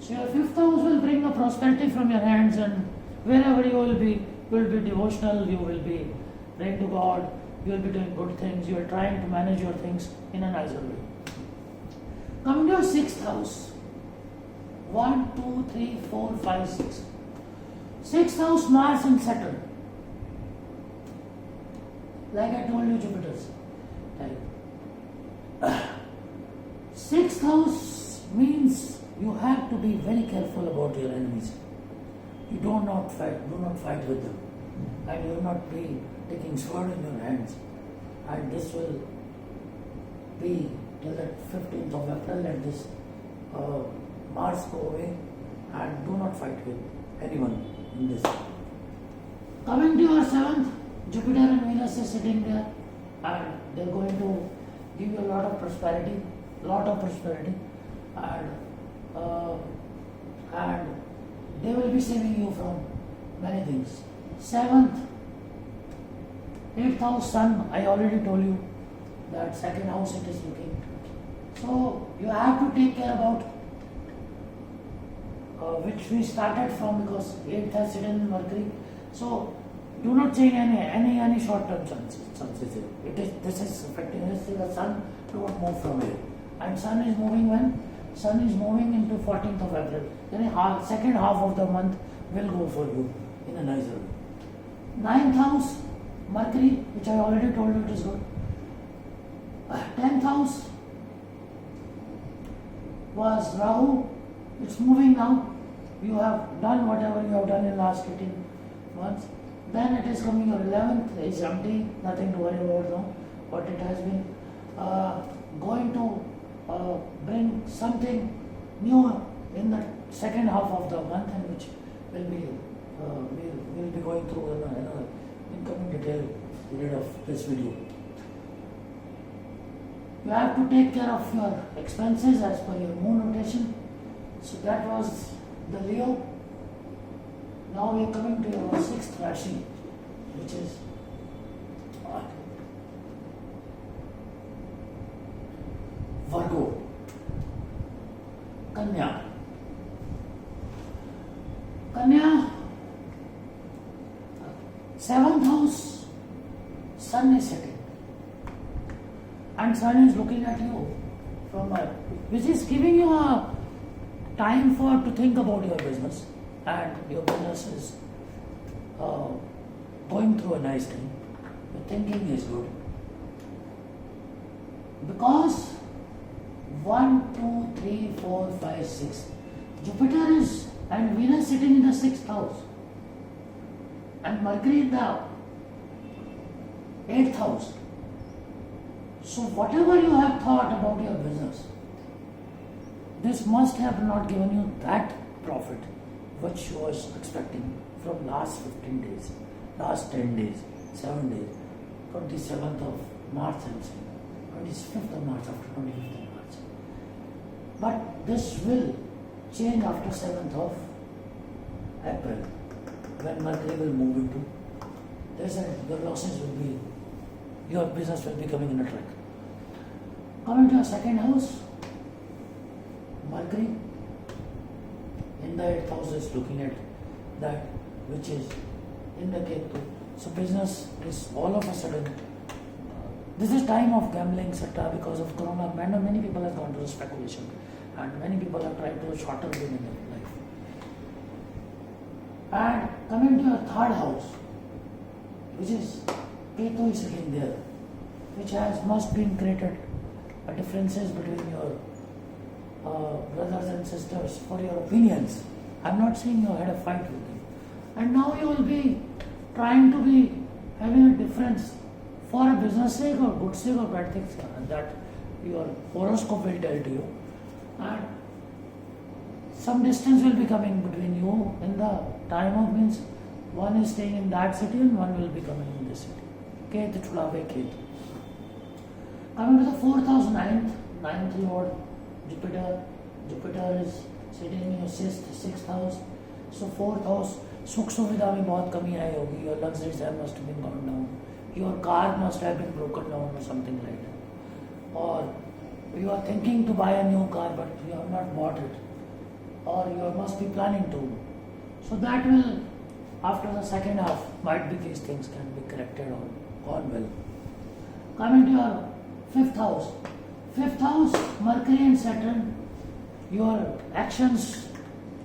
So your fifth house will bring a prosperity from your hands, and wherever you will be devotional, you will be praying to God, you will be doing good things, you are trying to manage your things in a nicer way. Coming to your sixth house, 1, 2, 3, 4, 5, 6. Sixth house, Mars and Saturn. Like I told you, Jupiter's type. Sixth house means you have to be very careful about your enemies. You do not fight with them, and you will not be taking sword in your hands. And this will be till the 15th of April. Let this Mars go away, and do not fight with anyone in this. Coming to your seventh, Jupiter and Venus is sitting there, and they are going to give you a lot of prosperity, and they will be saving you from many things. Seventh, eighth house, Sun. I already told you that second house it is looking. So you have to take care about which we started from, because 8th has hidden in Mercury. So do not change any short-term chances. This is affecting us. The Sun don't move from here, and Sun is moving when? Sun is moving into 14th of April. Then second half of the month will go for you in a nicer way. 9th house, Mercury, which I already told you it is good. 10th house was Rahu. It's moving now. You have done whatever you have done in last 18 months. Then it is coming your 11th is empty, nothing to worry about now. But it has been going to bring something new in the second half of the month, and which will be we'll be going through in coming detail period of this video. You have to take care of your expenses as per your moon rotation. So that was the Leo. Now we are coming to your 6th Rashi, which is Virgo, Kanya. 7th house, Sun is setting, and Sun is looking at you from which is giving you a time to think about your business, and your business is going through a nice time. Your thinking is good, because 1, 2, 3, 4, 5, 6. Jupiter is and Venus sitting in the 6th house, and Mercury in the 8th house. So whatever you have thought about your business, this must have not given you that profit which you was expecting from last 15 days, last 10 days, 7 days, 27th of March, I'm saying, 25th of March, after 25th of March. But this will change after 7th of April, when Mercury will move into this, and your losses will be, your business will be coming in a track. Coming to your second house, Mercury in the 8th house is looking at that which is in the Ketu. So business is all of a sudden, this is time of gambling, etc. Because of Corona, many people have gone to speculation, and many people have tried to shorter game in their life. And Coming to your third house, which is Ketu is sitting there, which must been created differences between your brothers and sisters for your opinions. I'm not saying you had a fight with them. And now you will be trying to be having a difference for a business sake or good sake or bad things that your horoscope will tell to you. And some distance will be coming between you in the time of means one is staying in that city and one will be coming in this city. Ketu Chulave Ketu. Coming to the 4th house, 9th lord, Jupiter is sitting in your 6th house. So 4th house, Sukh Suvidha mein bahut kami aayi hogi. Your luxuries must have been gone down. Your car must have been broken down or something like that. Or you are thinking to buy a new car but you have not bought it. Or you must be planning to. So that will, after the second half, might be these things can be corrected or gone well. Coming to your 5th house. 5th house, Mercury and Saturn, your actions,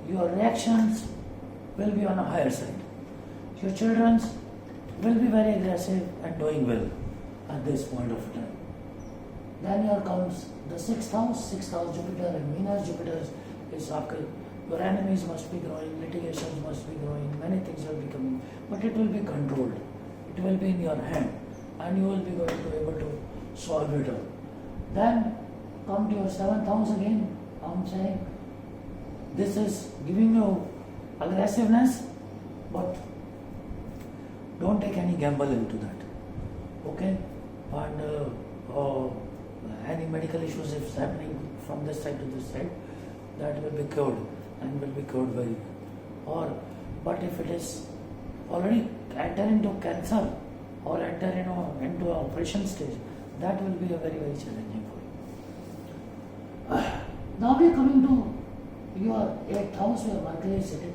your reactions will be on a higher side. Your children will be very aggressive and doing well at this point of time. Then here comes the 6th house Jupiter and Venus. Jupiter is after your enemies must be growing, litigations must be growing, many things will be coming, but it will be controlled. It will be in your hand and you will be going to be able to solve it all. Then come to your 7th house again. I'm saying this is giving you aggressiveness, but don't take any gamble into that. Okay? And any medical issues if happening from this side to this side, that will be cured and will be cured very well. But if it is already enter into cancer or enter into operation stage, that will be a very, very challenging for you. Now we are coming to your 8th house where Mercury is sitting.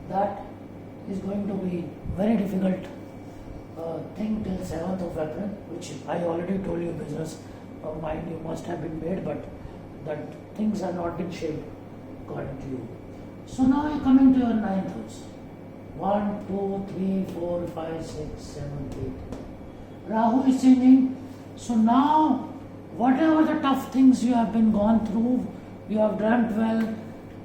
That is going to be very difficult thing till 7th of April, which I already told you business mind you must have been made, but that things are not been shaped according to you. So now you are coming to your 9th house. 1, 2, 3, 4, 5, 6, 7, 8. Rahu is changing. So now whatever the tough things you have been gone through, you have dreamt well,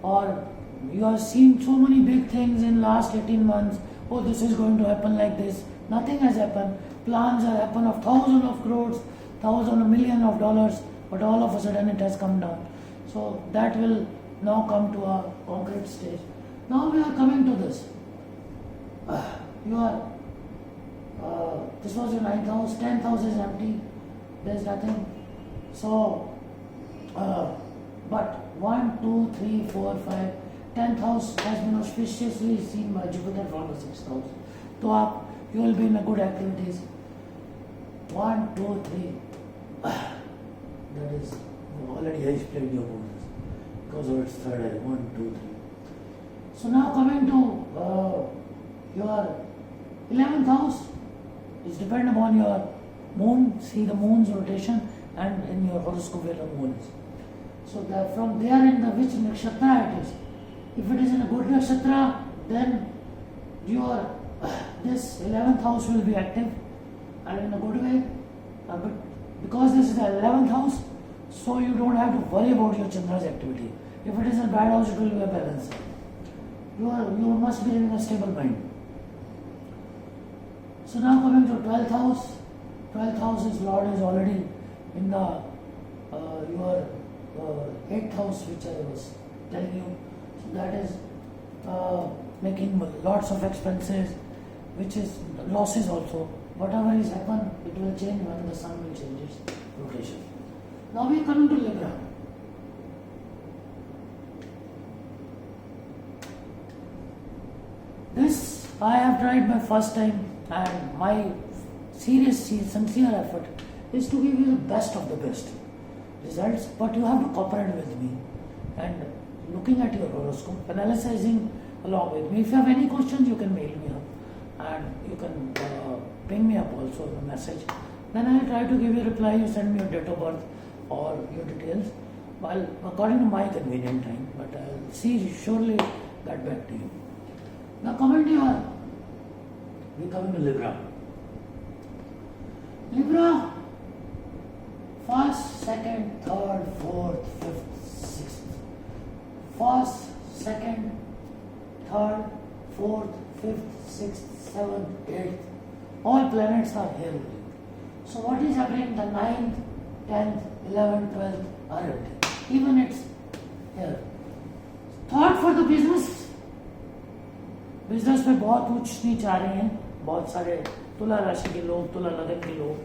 or you have seen so many big things in last 18 months, oh this is going to happen like this, nothing has happened, plans have happened of thousands of crores, thousands of millions of dollars, but all of a sudden it has come down. So that will now come to a concrete stage. Now we are coming to this. This was your 9th house, 10th house is empty, there is nothing. So, but 1, 2, 3, 4, 5, 10th house has been auspiciously seen by Jupiter from the 6th house. So, you will be in a good activities. 1, 2, 3. That is already I explained your bonus because of its third eye. 1, 2, 3. So now coming to your 11th house is dependent upon your moon. See the moon's rotation and in your horoscope where the moon is. So that from there in the which nakshatra it is. If it is in a good nakshatra, then your this 11th house will be active and in a good way. But because this is the 11th house, so you don't have to worry about your Chandra's activity. If it is a bad house, it will be a balance. You must be having a stable mind. So now coming to 12th house. 12th house's Lord is already in the your 8th house, which I was telling you. So that is making lots of expenses, which is losses also. Whatever is happen, it will change when the sun will change its rotation. Now we are coming to Libra. This I have tried my first time, and my serious, sincere effort is to give you the best of the best results, but you have to cooperate with me and looking at your horoscope, analyzing along with me. If you have any questions, you can mail me up and you can ping me up also in a message. Then I will try to give you a reply. You send me your date of birth or your details, well, according to my convenient time, but I will surely get back to you. Now coming to your, we coming to Libra. Libra, first, second, third, fourth, fifth, sixth. First, second, third, fourth, fifth, sixth, seventh, eighth. All planets are here. So what is happening? The 9th, 10th, 11th, 12th are empty. Even it's here. Thought for the business. Business में बहुत ऊंच नीच आ रहे हैं. बहुत सारे तुला राशि के लोग, तुला लगन के लोग,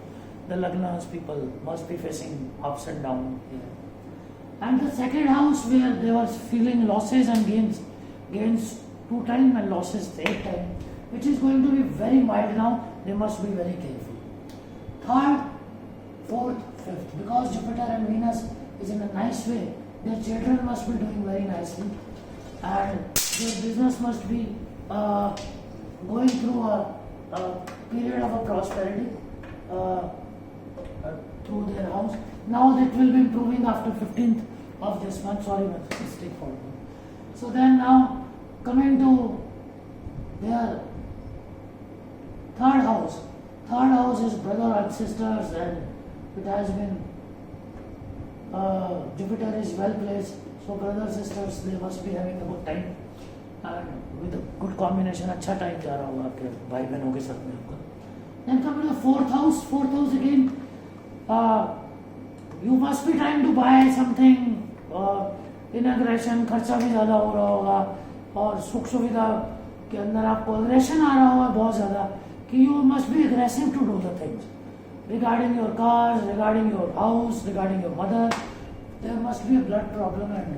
the Lagna's people must be facing ups and downs here. And the second house where they were feeling losses and gains 2 times and losses 8 times, which is going to be very mild now. They must be very careful. Third, fourth, fifth, because Jupiter and Venus is in a nice way, their children must be doing very nicely, and their business must be going through a period of a prosperity through their house. Now that will be improving after 15th of this month. Sorry, mistake for me. So then now coming to their third house. Third house is brother and sisters, and it has been Jupiter is well placed. So brothers sisters, they must be having a good time, and with a good combination. अच्छा time जा रहा होगा आपके भाई बहनों के साथ में आपका. Then coming to the fourth house. Fourth house again. You must be trying to buy something. इनग्रेशन खर्चा भी ज़्यादा हो रहा होगा, और सुख सुविधा के अंदर आपको अग्रेशन आ रहा होगा बहुत ज़्यादा, कि you must be aggressive to do the things regarding your cars, regarding your house, regarding your mother. There must be a blood problem and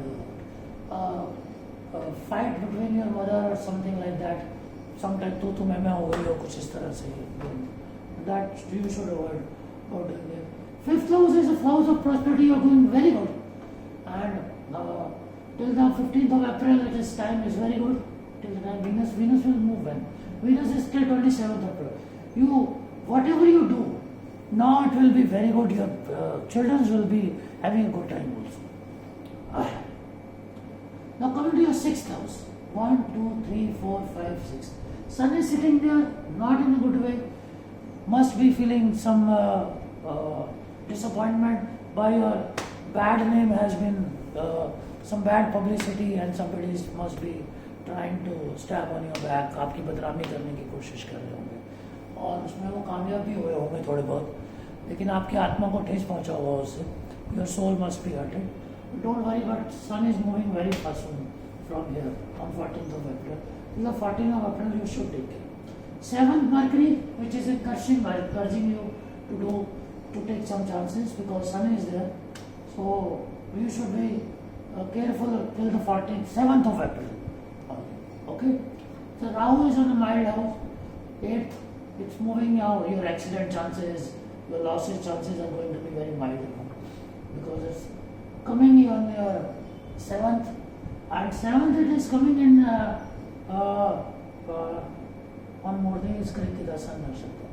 fight between your mother or something like that. Sometimes तो मैं हो गई हो कुछ इस तरह से. That you should avoid doing it. Fifth house is a house of prosperity. You are going very good, and till the 15th of April, this time is very good. Till then, Venus will move when Venus is till 27th of April. You whatever you do, now it will be very good. Your children will be having a good time also. Now coming to your sixth house. 1, 2, 3, 4, 5, 6. Sun is sitting there, not in a good way. Must be feeling some disappointment by your bad name has been some bad publicity, and somebody must be trying to stab on your back. आपकी बदनामी करने की कोशिश कर रहे होंगे, और उसमें वो कामयाब भी हुए होंगे थोड़े बहुत, लेकिन आपकी आत्मा को ठेस पहुंचा होगा उससे. Your soul must be hurted. Don't worry, but Sun is moving very fast from here on 14th of April. Till the 14th of April, you should take care. 7th Mercury, which is encouraging you to take some chances, because Sun is there. So you should be careful till the 7th of April. Okay. So Rahu is on the mild house. 8th, it's moving now. Your accident chances, your losses chances are going to be very mild now, because it's coming on your 7th, and 7th it is coming in one more day is Kritika Sun Nakshatra.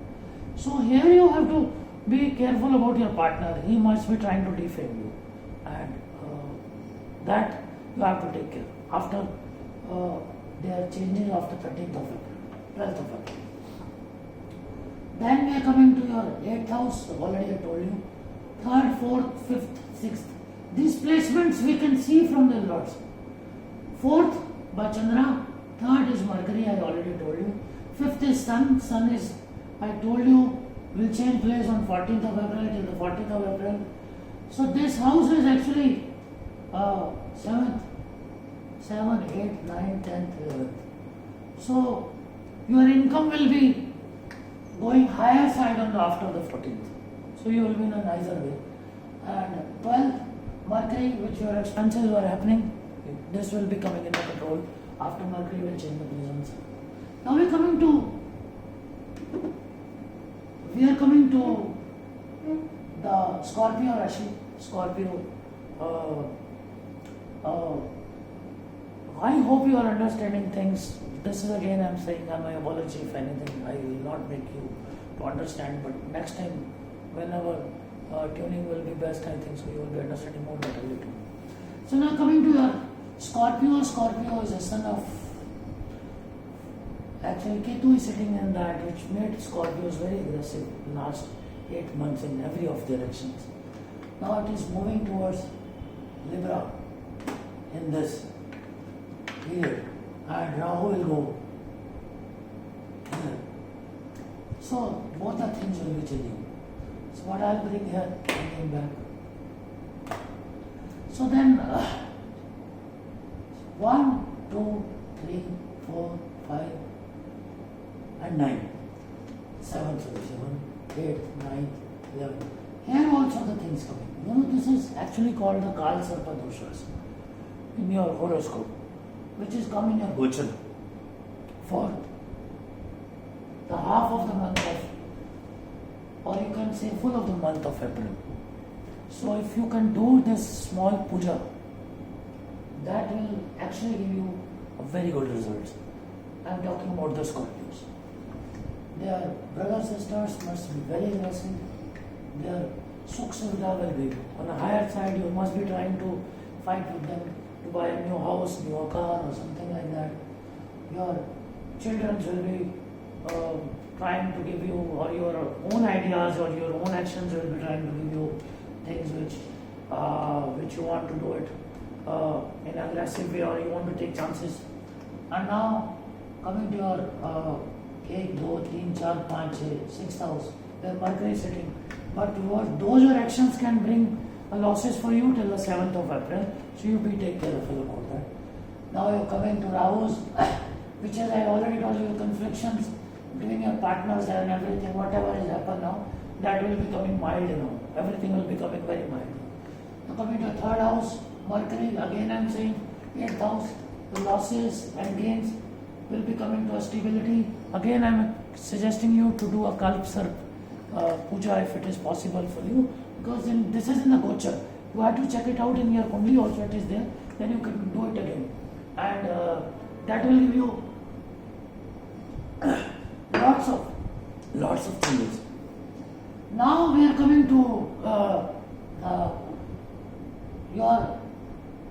So here you have to be careful about your partner. He must be trying to defame you, and that you have to take care. After they are changing after 13th of April, 12th of April. Then we are coming to your 8th house. Already I told you. 3rd, 4th, 5th, 6th. These placements we can see from the lords. 4th by Chandra. 3rd is Mercury. I already told you. 5th is Sun. Sun is, I told you, will change place on 14th of April till the 14th of April. So this house is actually 7th, 7, 8, 9, 10th, 11th. So your income will be going higher side on the after the 14th. So you will be in a nicer way. And 12th, Mercury, which your expenses were happening, this will be coming into control. After Mercury will change the positions. Now we are coming to the Scorpio Rashi. Scorpio. I hope you are understanding things. This is again I am saying my apology if anything. I will not make you to understand, but next time whenever tuning will be best, I think so you will be understanding more better too. So now coming to your Scorpio. Scorpio is a son of Actually, Ketu is sitting in that, which made Scorpios very aggressive last 8 months in every of the directions. Now it is moving towards Libra in this period, and Rahu will go here. So both the things will be changing. So what I'll bring here, again back. So then 1, 2, 3, 4, 5 and 9. 7, 8, 9, 11. Here also the things coming. You know, this is actually called the Kal Sarpa doshas in your horoscope, which is coming in your Gochar for the half of the month of, or you can say full of the month of April. So if you can do this small puja, that will actually give you a very good results. I am talking about the Scorpios. Their brothers sisters must be very aggressive. Their sukh suvida will be on a higher side. You must be trying to fight with them to buy a new house, new car or something like that. Your children will be trying to give you, or your own ideas or your own actions will be trying to give you things which you want to do it in an aggressive way, or you want to take chances. And now coming to your 1, 2, 3, 4, 5, 6 house, where Mercury is sitting. But those your actions can bring losses for you till the 7th of April. So you be take careful about that. Now you're coming to Rahu's, which is, I already told you, conflictions between your partners and everything, whatever has happened now, that will be coming mild, everything will be coming very mild. Now coming to 3rd house, Mercury, again I am saying, 8th house, the losses and gains will be coming to a stability. Again I am suggesting you to do a Kalp puja if it is possible for you, because this is in the Gochar. You have to check it out in your Kundli also, it is there, then you can do it again. And that will give you lots of changes. Now we are coming to your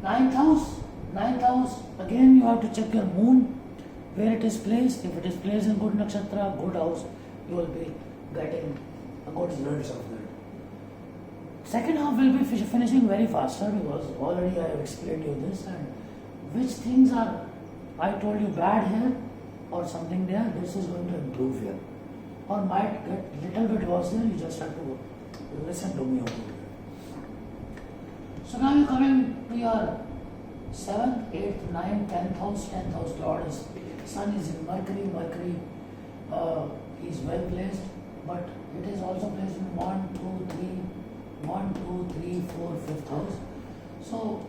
9th house. 9th house, again you have to check your moon, where it is placed. If it is placed in good nakshatra, good house, you will be getting a good results of that. Second half will be finishing very faster, because already I have explained you this, and which things are, I told you, bad here or something there, this is going to improve here, or might get little bit worse here. You just have to listen to me over here. So now you are coming to your 7th, 8th, 9th, 10th house. 10th house Lord is Sun is in Mercury. Mercury is well placed, but it is also placed in 1, 2, 3, 4, 5th house. So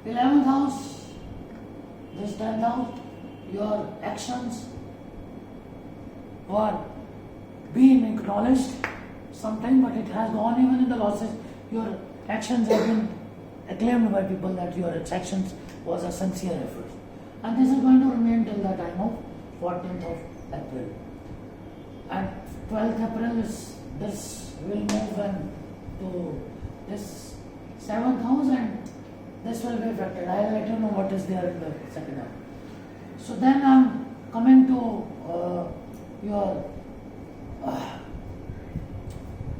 11th house, this 10th house, your actions were being acknowledged sometime, but it has gone even in the losses. Your actions have been acclaimed by people that your actions was a sincere effort. And this is going to remain till the time of 14th of April. And 12th April is, this will move to this 7th house, and this will be affected. I will let you know what is there in the second half. So then I am coming to your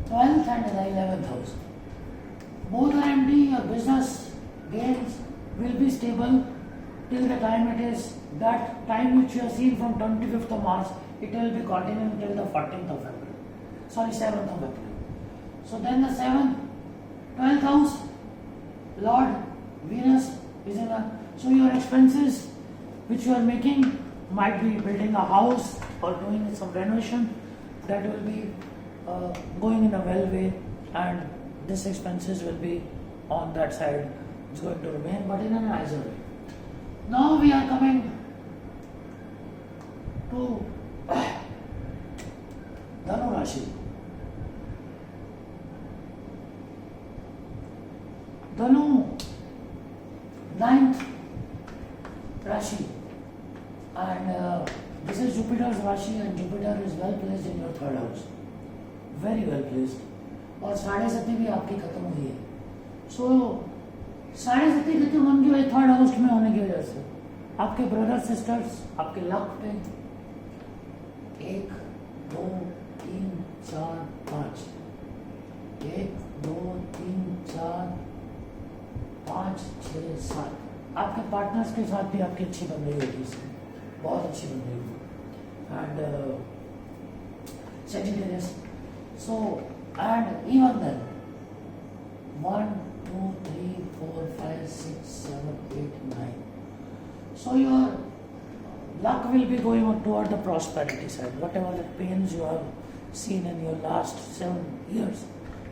12th and the 11th house. Both are empty. Your business gains will be stable till the time it is, that time which you have seen from 25th of March, it will be continuing till the 14th of April. 7th of April. So then the 7th, 12th house, Lord Venus is in a, so your expenses which you are making, might be building a house or doing some renovation, that will be going in a well way, and this expenses will be on that side. It's going to remain, but in a nicer way. Now we are coming to Dhanu Rashi. Dhanu, 9th Rashi, and this is Jupiter's Rashi, and Jupiter is well placed in your 3rd house, very well placed. और 7.5 भी आपकी खत्म हुई है. सो 7.5 खत्म होंगे 3rd house में होने की वजह से आपके ब्रदर सिस्टर्स आपके लक पे एक, दो, तीन, चार, पाँच, एक, दो, तीन, चार, पाँच, छः, सात। आपके पार्टनर्स के साथ भी आपकी अच्छी बन रही होगी, इसमें बहुत अच्छी बन रही होगी। And Sagittarius. So, and even then, 1, 2, 3, 4, 5, 6, 7, 8, 9. So your luck will be going toward the prosperity side. Whatever the pains you have seen in your last 7 years,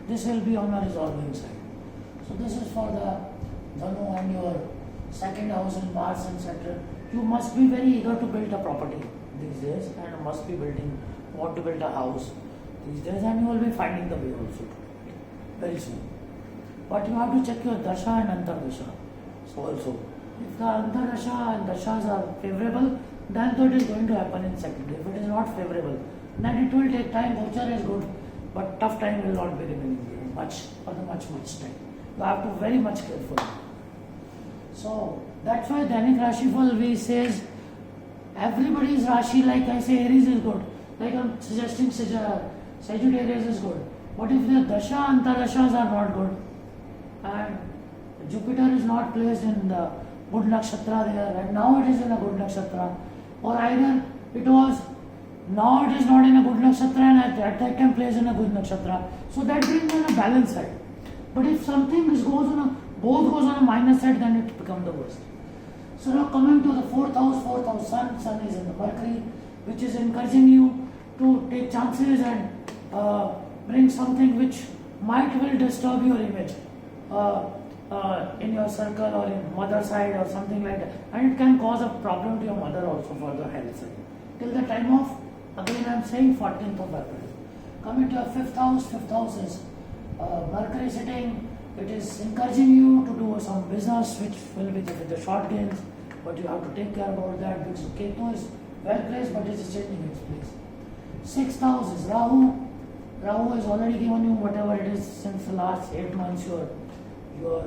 this will be on a resolving side. So this is for the Dhanu and your second house in Mars and Saturn. You must be very eager to build a property these days, and must be want to build a house these days, and you will be finding the way also very soon. But you have to check your dasha and antardasha. So also, if the antardasha and dashas are favorable, then it is going to happen in second. If it is not favorable, then it will take time. Gochar is good, but tough time will not be remaining there much for the much time. You have to be very much careful. So that's why Dainik Rashifal we says everybody's Rashi, like I say, Aries is good. Like I'm suggesting Sagittarius is good. But if the dasha and antardashas are not good, and Jupiter is not placed in the good nakshatra there, and now it is in a good nakshatra, or either it was, now it is not in a good nakshatra and at that time placed in a good nakshatra, so that brings on a balance side. But if something both goes on a minus side, then it becomes the worst. So now coming to the fourth house, sun is in the Mercury, which is encouraging you to take chances and bring something which might will disturb your image in your circle or in mother side or something like that, and it can cause a problem to your mother also for the health side. Till the time of, again I am saying 14th of April. Coming to your fifth house is Mercury sitting. It is encouraging you to do some business which will be with the short gains, but you have to take care about that because Ketu is well placed, but it is changing its place. Sixth house is Rahu. Rahu has already given you whatever it is since the last 8 months. Your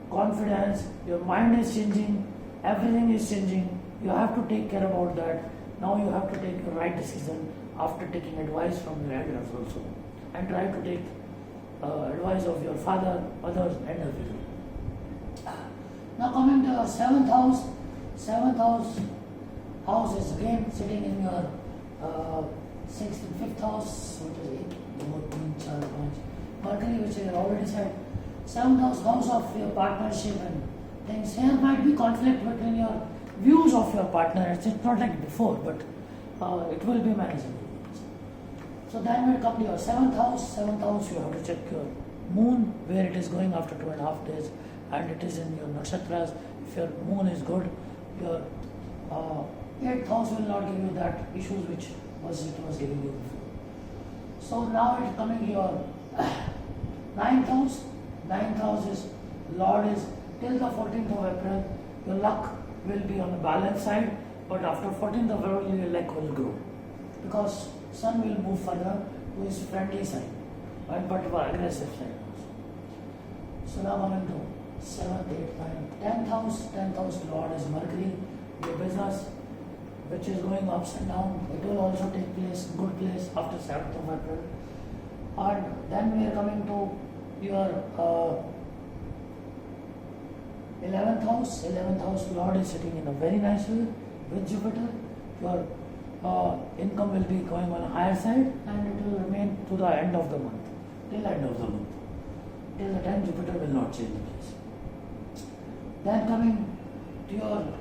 confidence, your mind is changing, everything is changing. You have to take care about that. Now you have to take the right decision after taking advice from your elders also, and try to take advice of your father, mothers, and everything. Now coming to your seventh house is again sitting in your sixth and fifth house, what is it? Mercury, which I already said. Seventh house of your partnership and things. Here might be conflict between your views of your partner. It's not like before, but it will be manageable. So then will come to your seventh house. Seventh house, you have to check your moon, where it is going after 2.5 days, and it is in your nakshtras. If your moon is good, your eighth house will not give you that issues which it was giving you before. So now it's coming to your ninth house. Ninth house is Lord is till the 14th of April. Your luck will be on the balance side, but after 14th of April your luck will grow because Sun will move further to his friendly side, but aggressive side also. So now coming to 7th, 8th, 9th, 10th house. 10th house Lord is Mercury. Your business, which is going ups and down, it will also take place, good place after 7th of April. And then we are coming to your 11th house. 11th house Lord is sitting in a very nice way with Jupiter. Your income will be going on a higher side, and it will remain to the end of the month, till end of the month. Till the time Jupiter will not change the place. Then coming to your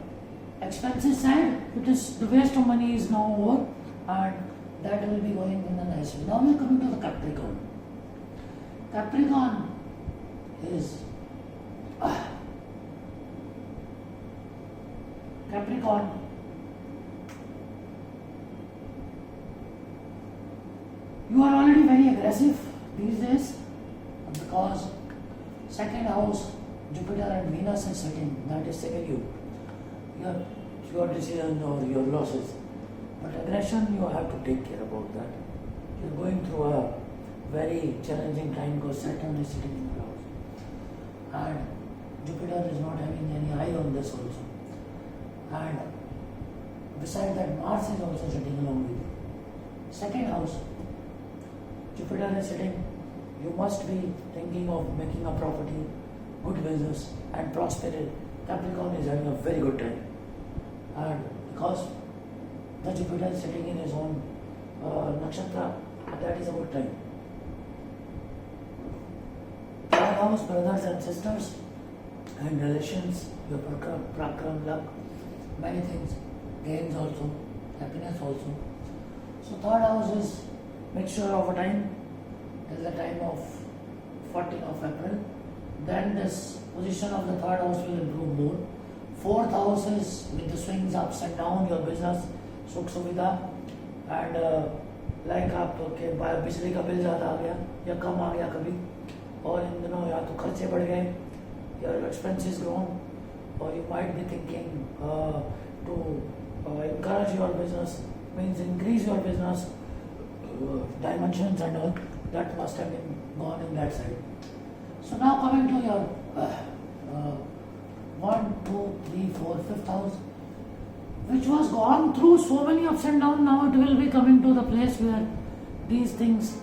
expenses side, it is the waste of money is now over, and that will be going in a nice way. Now we are coming to the Capricorn. Capricorn is Capricorn. You are already very aggressive these days because second house Jupiter and Venus is sitting, that is second you. Your decision or your losses. But aggression, you have to take care about that. You are going through a very challenging time because Saturn is sitting in your house. And Jupiter is not having any eye on this also. And besides that, Mars is also sitting along with you. Second house, Jupiter is sitting. You must be thinking of making a property, good business, and prosperity. Capricorn is having a very good time. And because the Jupiter is sitting in his own nakshatra, that is a good time. Third house, brothers and sisters, and relations, your prakram, luck, many things, gains also, happiness also. So third house is mixture of a time till the time of 14th of April. Then this position of the third house will improve more. Fourth house is with the swings ups and down, your business, sukh suvidha, and like आपके बिजली का bill ज़्यादा आ गया या कम आ गया कभी, और इन दिनों या तो खर्चे बढ़ गए, your expenses grown, or you might be thinking to encourage your business, means increase your business dimensions and all, that must have been gone in that side. So now coming to your 1, 2, 3, 4, 5th house, which was gone through so many ups and downs, now it will be coming to the place where these things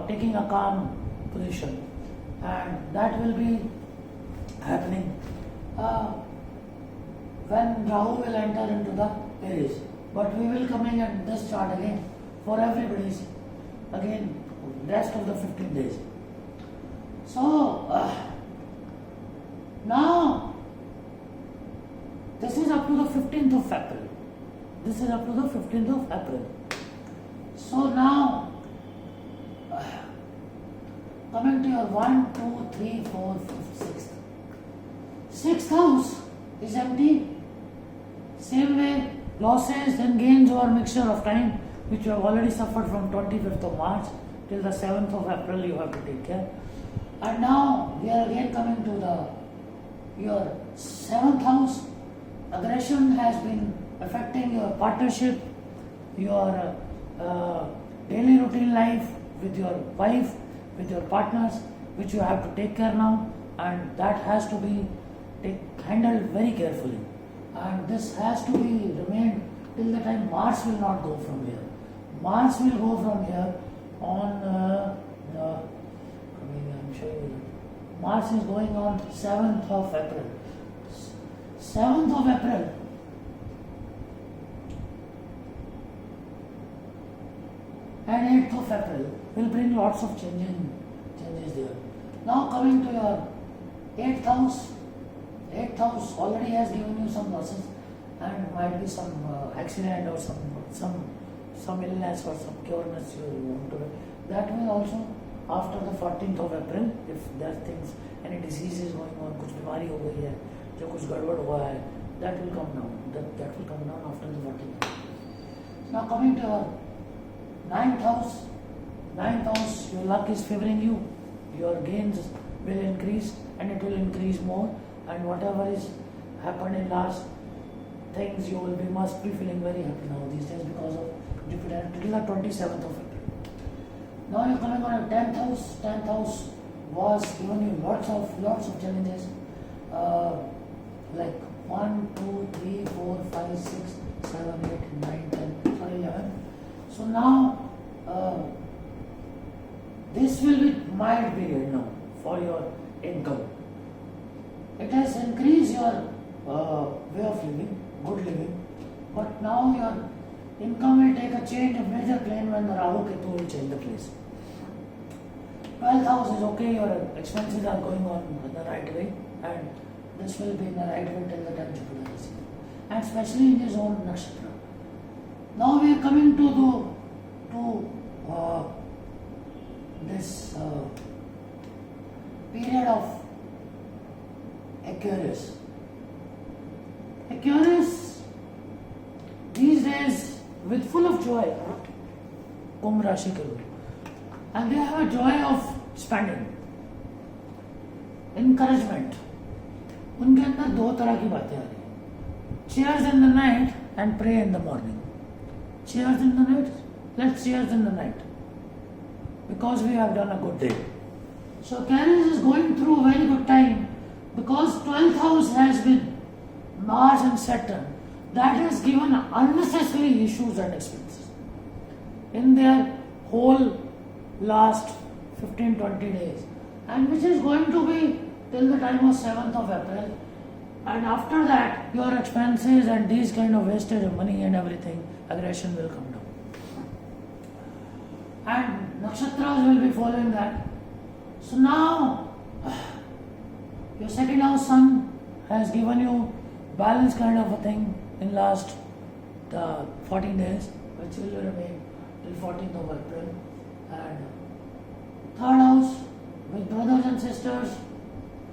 taking a calm position, and that will be happening when Rahu will enter into the Aries. But we will coming at this chart again for everybody's again rest of the 15 days. So now this is up to the 15th of April. This is up to the 15th of April. So now coming to your 1, 2, 3, 4, 5, 6th. 6th house is empty. Same way, losses and gains or mixture of time, which you have already suffered from 25th of March till the 7th of April, you have to take care. And now we are again coming to your 7th house. Aggression has been affecting your partnership, your daily routine life with your wife, with your partners, which you have to take care now, and that has to be handled very carefully. And this has to be remained till the time Mars will not go from here. Mars will go from here on, I'm showing you. Mars is going on 7th of April. 7th of April. And 8th of April will bring lots of changes there. Now coming to your 8th house. 8th house already has given you some losses, and might be some accident or some illness or some cureness you want to. That will also after the 14th of April, if there are things, any disease is going on, कुछ बीमारी हो गई है, जो कुछ गड़बड़ हुआ है, that will come down. That will come down after the 14th. Now coming to your 9th house. 9th house, your luck is favoring you. Your gains will increase, and it will increase more. And whatever is happened in last things, you must be feeling very happy now these days because of Jupiter till the 27th of April. Now you're coming on a 10th house. 10th house was given you lots of challenges, like 1, 2, 3, 4, 5, 6, 7, 8, 9, 10, sorry 11. So now this will be mild period now for your income. It has increased your way of living, good living, but now your income will take a change, a major plane when the rahu-ketu will change the place. 12th house is okay, your expenses are going on in the right way, and this will be in the right way till the time Jupiter is here, and especially in his own nakshatra. Now we are coming to this period of Aquarius. Aquarius these days with full of joy, Kumbh Rashi ke log, and they have a joy of spending, encouragement. उनके अंदर दो तरह की बातें आ रही हैं. Cheers in the night and pray in the morning. Cheers in the night, let's cheers in the night, because we have done a good day. So Aquarius is going through a very good time, because 12th house has been Mars and Saturn. That has given unnecessary issues and expenses. in their whole last 15-20 days, and which is going to be till the time of 7th of April. And after that, your expenses and these kind of wastage of money and everything, aggression will come down. And nakshtras will be following that. So now, your second house sun has given you balance kind of a thing in last 14 days, which will remain till 14th of April. And third house, with brothers and sisters,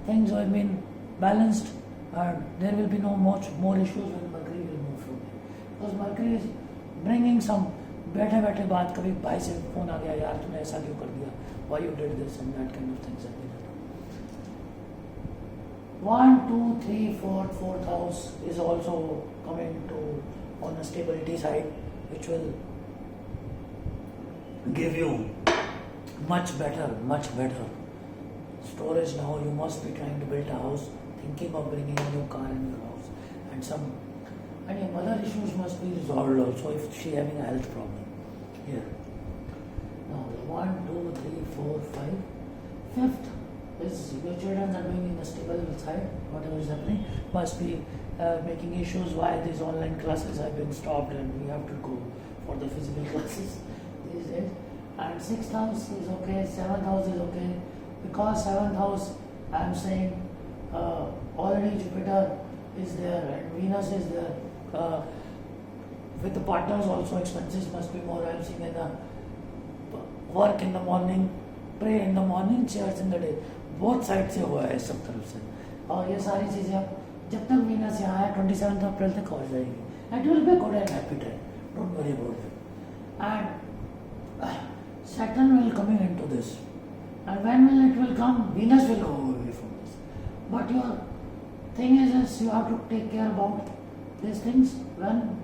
things have been balanced, and there will be no much more issues when Mercury will move from here. Because Mercury is bringing some बैठे बैठे बात, कभी भाई से phone आ गया, यार तूने ऐसा क्यों कर दिया, why you did this and that kind of things. 1, 2, 3, 4, fourth house is also coming to on a stability side, which will give you much better storage. Now you must be trying to build a house, thinking of bringing a new car in your house, and your mother issues must be resolved also if she having a health problem here. Now 1, 2, 3, 4, 5. Fifth is your children are doing in the stable side, whatever is happening, must be making issues why these online classes have been stopped and we have to go for the physical classes these days. And 6th house is okay, 7th house is okay, because 7th house I am saying already Jupiter is there and Venus is there. With the partners also expenses must be more. I am seeing in the work in the morning, pray in the morning, church in the day. Both sides से हुआ है सब तरफ से, और ये सारी चीज़ें अब जब तक वीनस यहाँ है 27 अप्रैल तक हो जाएगी. It will be good and happy time. Don't worry about it. And Saturn will coming into this. And when it will come, Venus will go away from this. But your thing is you have to take care about these things when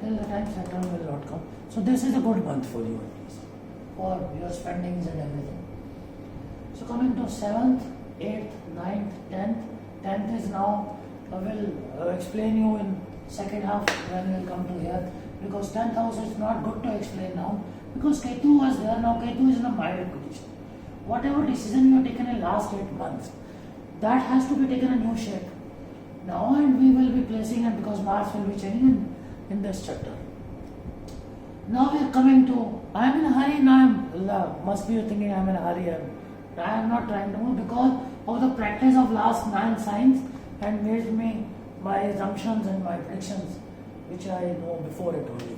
till the time Saturn will not come. So this is a good month for you at least, for your spendings and everything. So coming to 7th, 8th, 9th, 10th. 10th is now, will explain you in second half when we will come to here, because 10th house is not good to explain now, because Ketu was there. Now Ketu is in a mild position. Whatever decision you have taken in last 8 months, that has to be taken a new shape now, and we will be placing it because Mars will be changing in this chapter. Now we are coming to, I am in a hurry now. Must be you thinking I am in a hurry. I am not trying to move because of the practice of last 9 signs and made me my assumptions and my predictions, which I know before it only.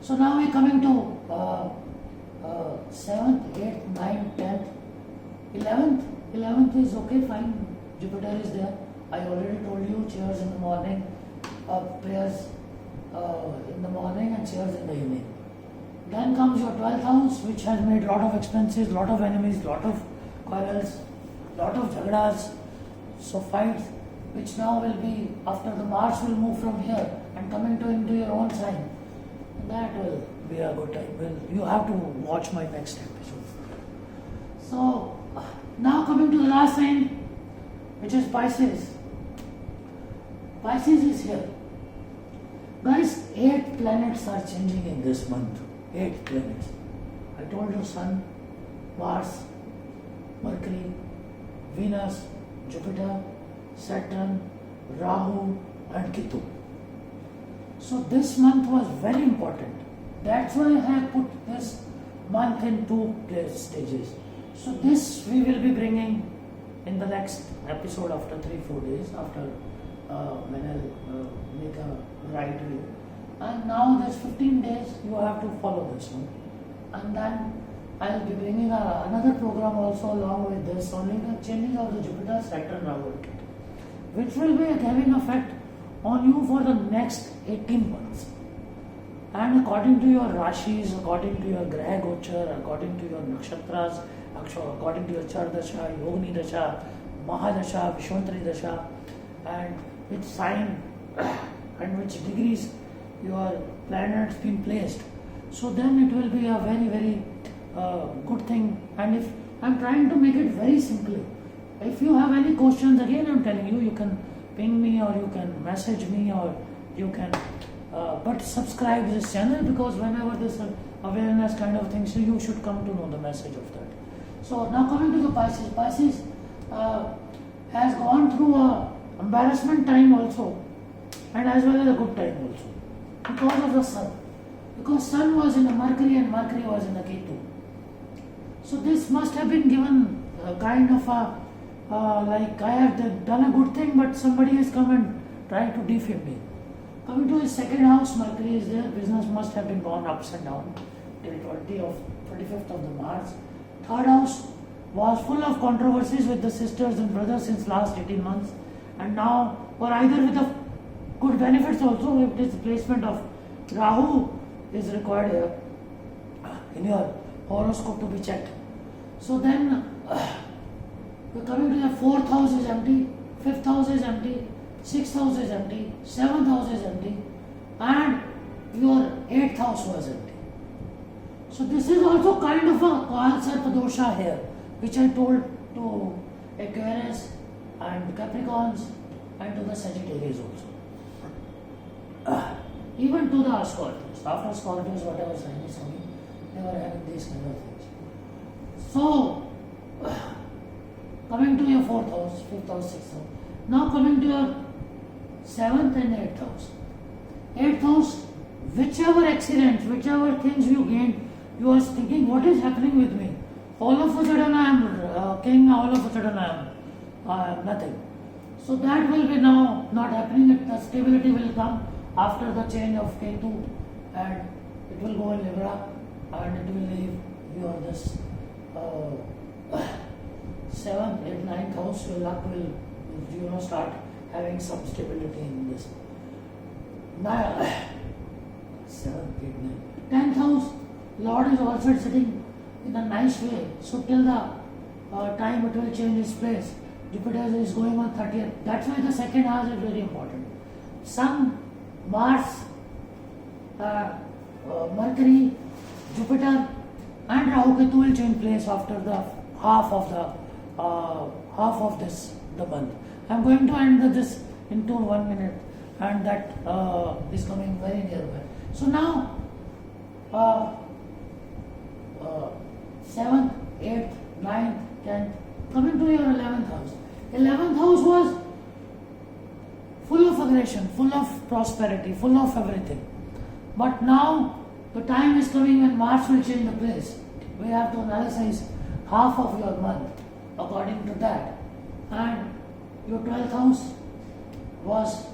So now we are coming to 7th, 8th, 9th, 10th, 11th. 11th is okay, fine. Jupiter is there. I already told you, chairs in the morning, prayers in the morning and chairs in the evening. Then comes your 12th house, which has made lot of expenses, lot of enemies, lot of quarrels, lot of jhagdas, so fights, which now will be after the Mars will move from here and come into your own sign. That will be a good time. Well, you have to watch my next episode. So now coming to the last sign, which is Pisces. Pisces is here. Guys, 8 planets are changing in this month. 8 planets. I told you Sun, Mars, Mercury, Venus, Jupiter, Saturn, Rahu and Ketu. So this month was very important. That's why I have put this month in 2 stages. So this we will be bringing in the next episode after 3-4 days, after when I'll make a right review. And now there's 15 days, you have to follow this one. And then I'll be bringing another program also along with this, only the changing of the Jupiter, Saturn, Rahu, which will be having effect on you for the next 18 months. And according to your Rashis, according to your Graha Gochar, according to your nakshtras, according to your Chardasha, Yogni Dasha, Mahadasha, Vishwantari Dasha, and which sign and which degrees your planets been placed. So then it will be a very, very good thing. And if I'm trying to make it very simply, if you have any questions, again I'm telling you, you can ping me or you can message me or you can but subscribe this channel, because whenever this awareness kind of thing, so you should come to know the message of that. So now coming to the Pisces. Pisces has gone through a embarrassment time also, and as well as a good time also, because of the sun. Because sun was in the Mercury and Mercury was in the Ketu. So this must have been given a kind of a like I have done a good thing, but somebody has come and tried to defame me. Coming to his second house, Mercury is there. Business must have been gone ups and down till 25th of the March. Third house was full of controversies with the sisters and brothers since last 18 months, and now, or either with the good benefits also, if this placement of Rahu is required here in your horoscope to be checked. So then we're coming to the fourth house is empty, fifth house is empty, sixth house is empty, seventh house is empty, and your eighth house was empty. So this is also kind of a Kal-Sarpa dosha here, which I told to Aquarius and Capricorns and to the Sagittarius also. Even to the Scorpios. After Scorpios, whatever sign is coming, they were having these kind of things. So, coming to your fourth house, fifth house, sixth house. Now coming to your seventh and eighth house. Eighth house, whichever accidents, whichever things you gain, you are thinking, what is happening with me? All of a sudden I am king, all of a sudden I am nothing. So that will be now not happening. The stability will come after the change of Ketu, and it will go in Libra, and it will leave your this 7th, 8th, 9th house. Your luck will start having some stability in this. 7th, 8th, 9th. 10th house, Lord is also sitting in a nice way. So till the time it will change its place. Jupiter is going on 30th. That's why the second house is very important. Sun, Mars, Mercury, Jupiter, and Rahu-ketu will change place after the half of this the month. I'm going to end this into 1 minute, and that is coming very nearby. So now 7th, 8th, 9th, 10th, coming to your 11th house. 11th house was full of aggression, full of prosperity, full of everything. But now the time is coming when Mars will change the place. We have to analyze half of your month according to that. And your 12th house was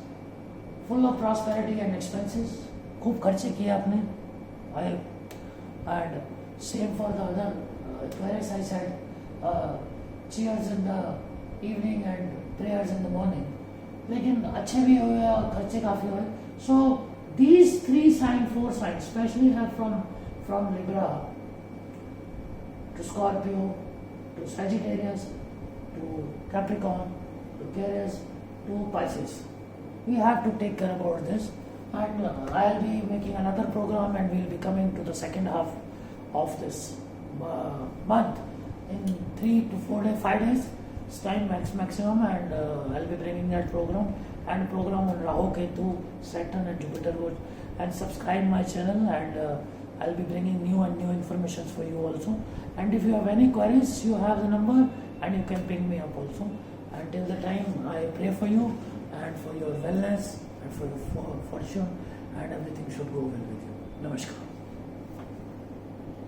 full of prosperity and expenses. खूब खर्चे किए आपने. And same for the other Aquarius. I said cheers in the evening and prayers in the morning. लेकिन अच्छे भी हुए और खर्चे काफ़ी हुए. So these 3 signs, 4 signs, especially have from Libra to Scorpio to Sagittarius to Capricorn to Aquarius to Pisces. We have to take care about this, and I'll be making another program, and we'll be coming to the second half of this month in 3 to 4 days, 5 days. It's time maximum, and I'll be bringing that program and program on Rahu-ketu, Saturn and Jupiter, and subscribe my channel, and I'll be bringing new information for you also. And if you have any queries, you have the number and you can ping me up also. Until the time, I pray for you and for your wellness and for your fortune, and everything should go well with you. Namaskar.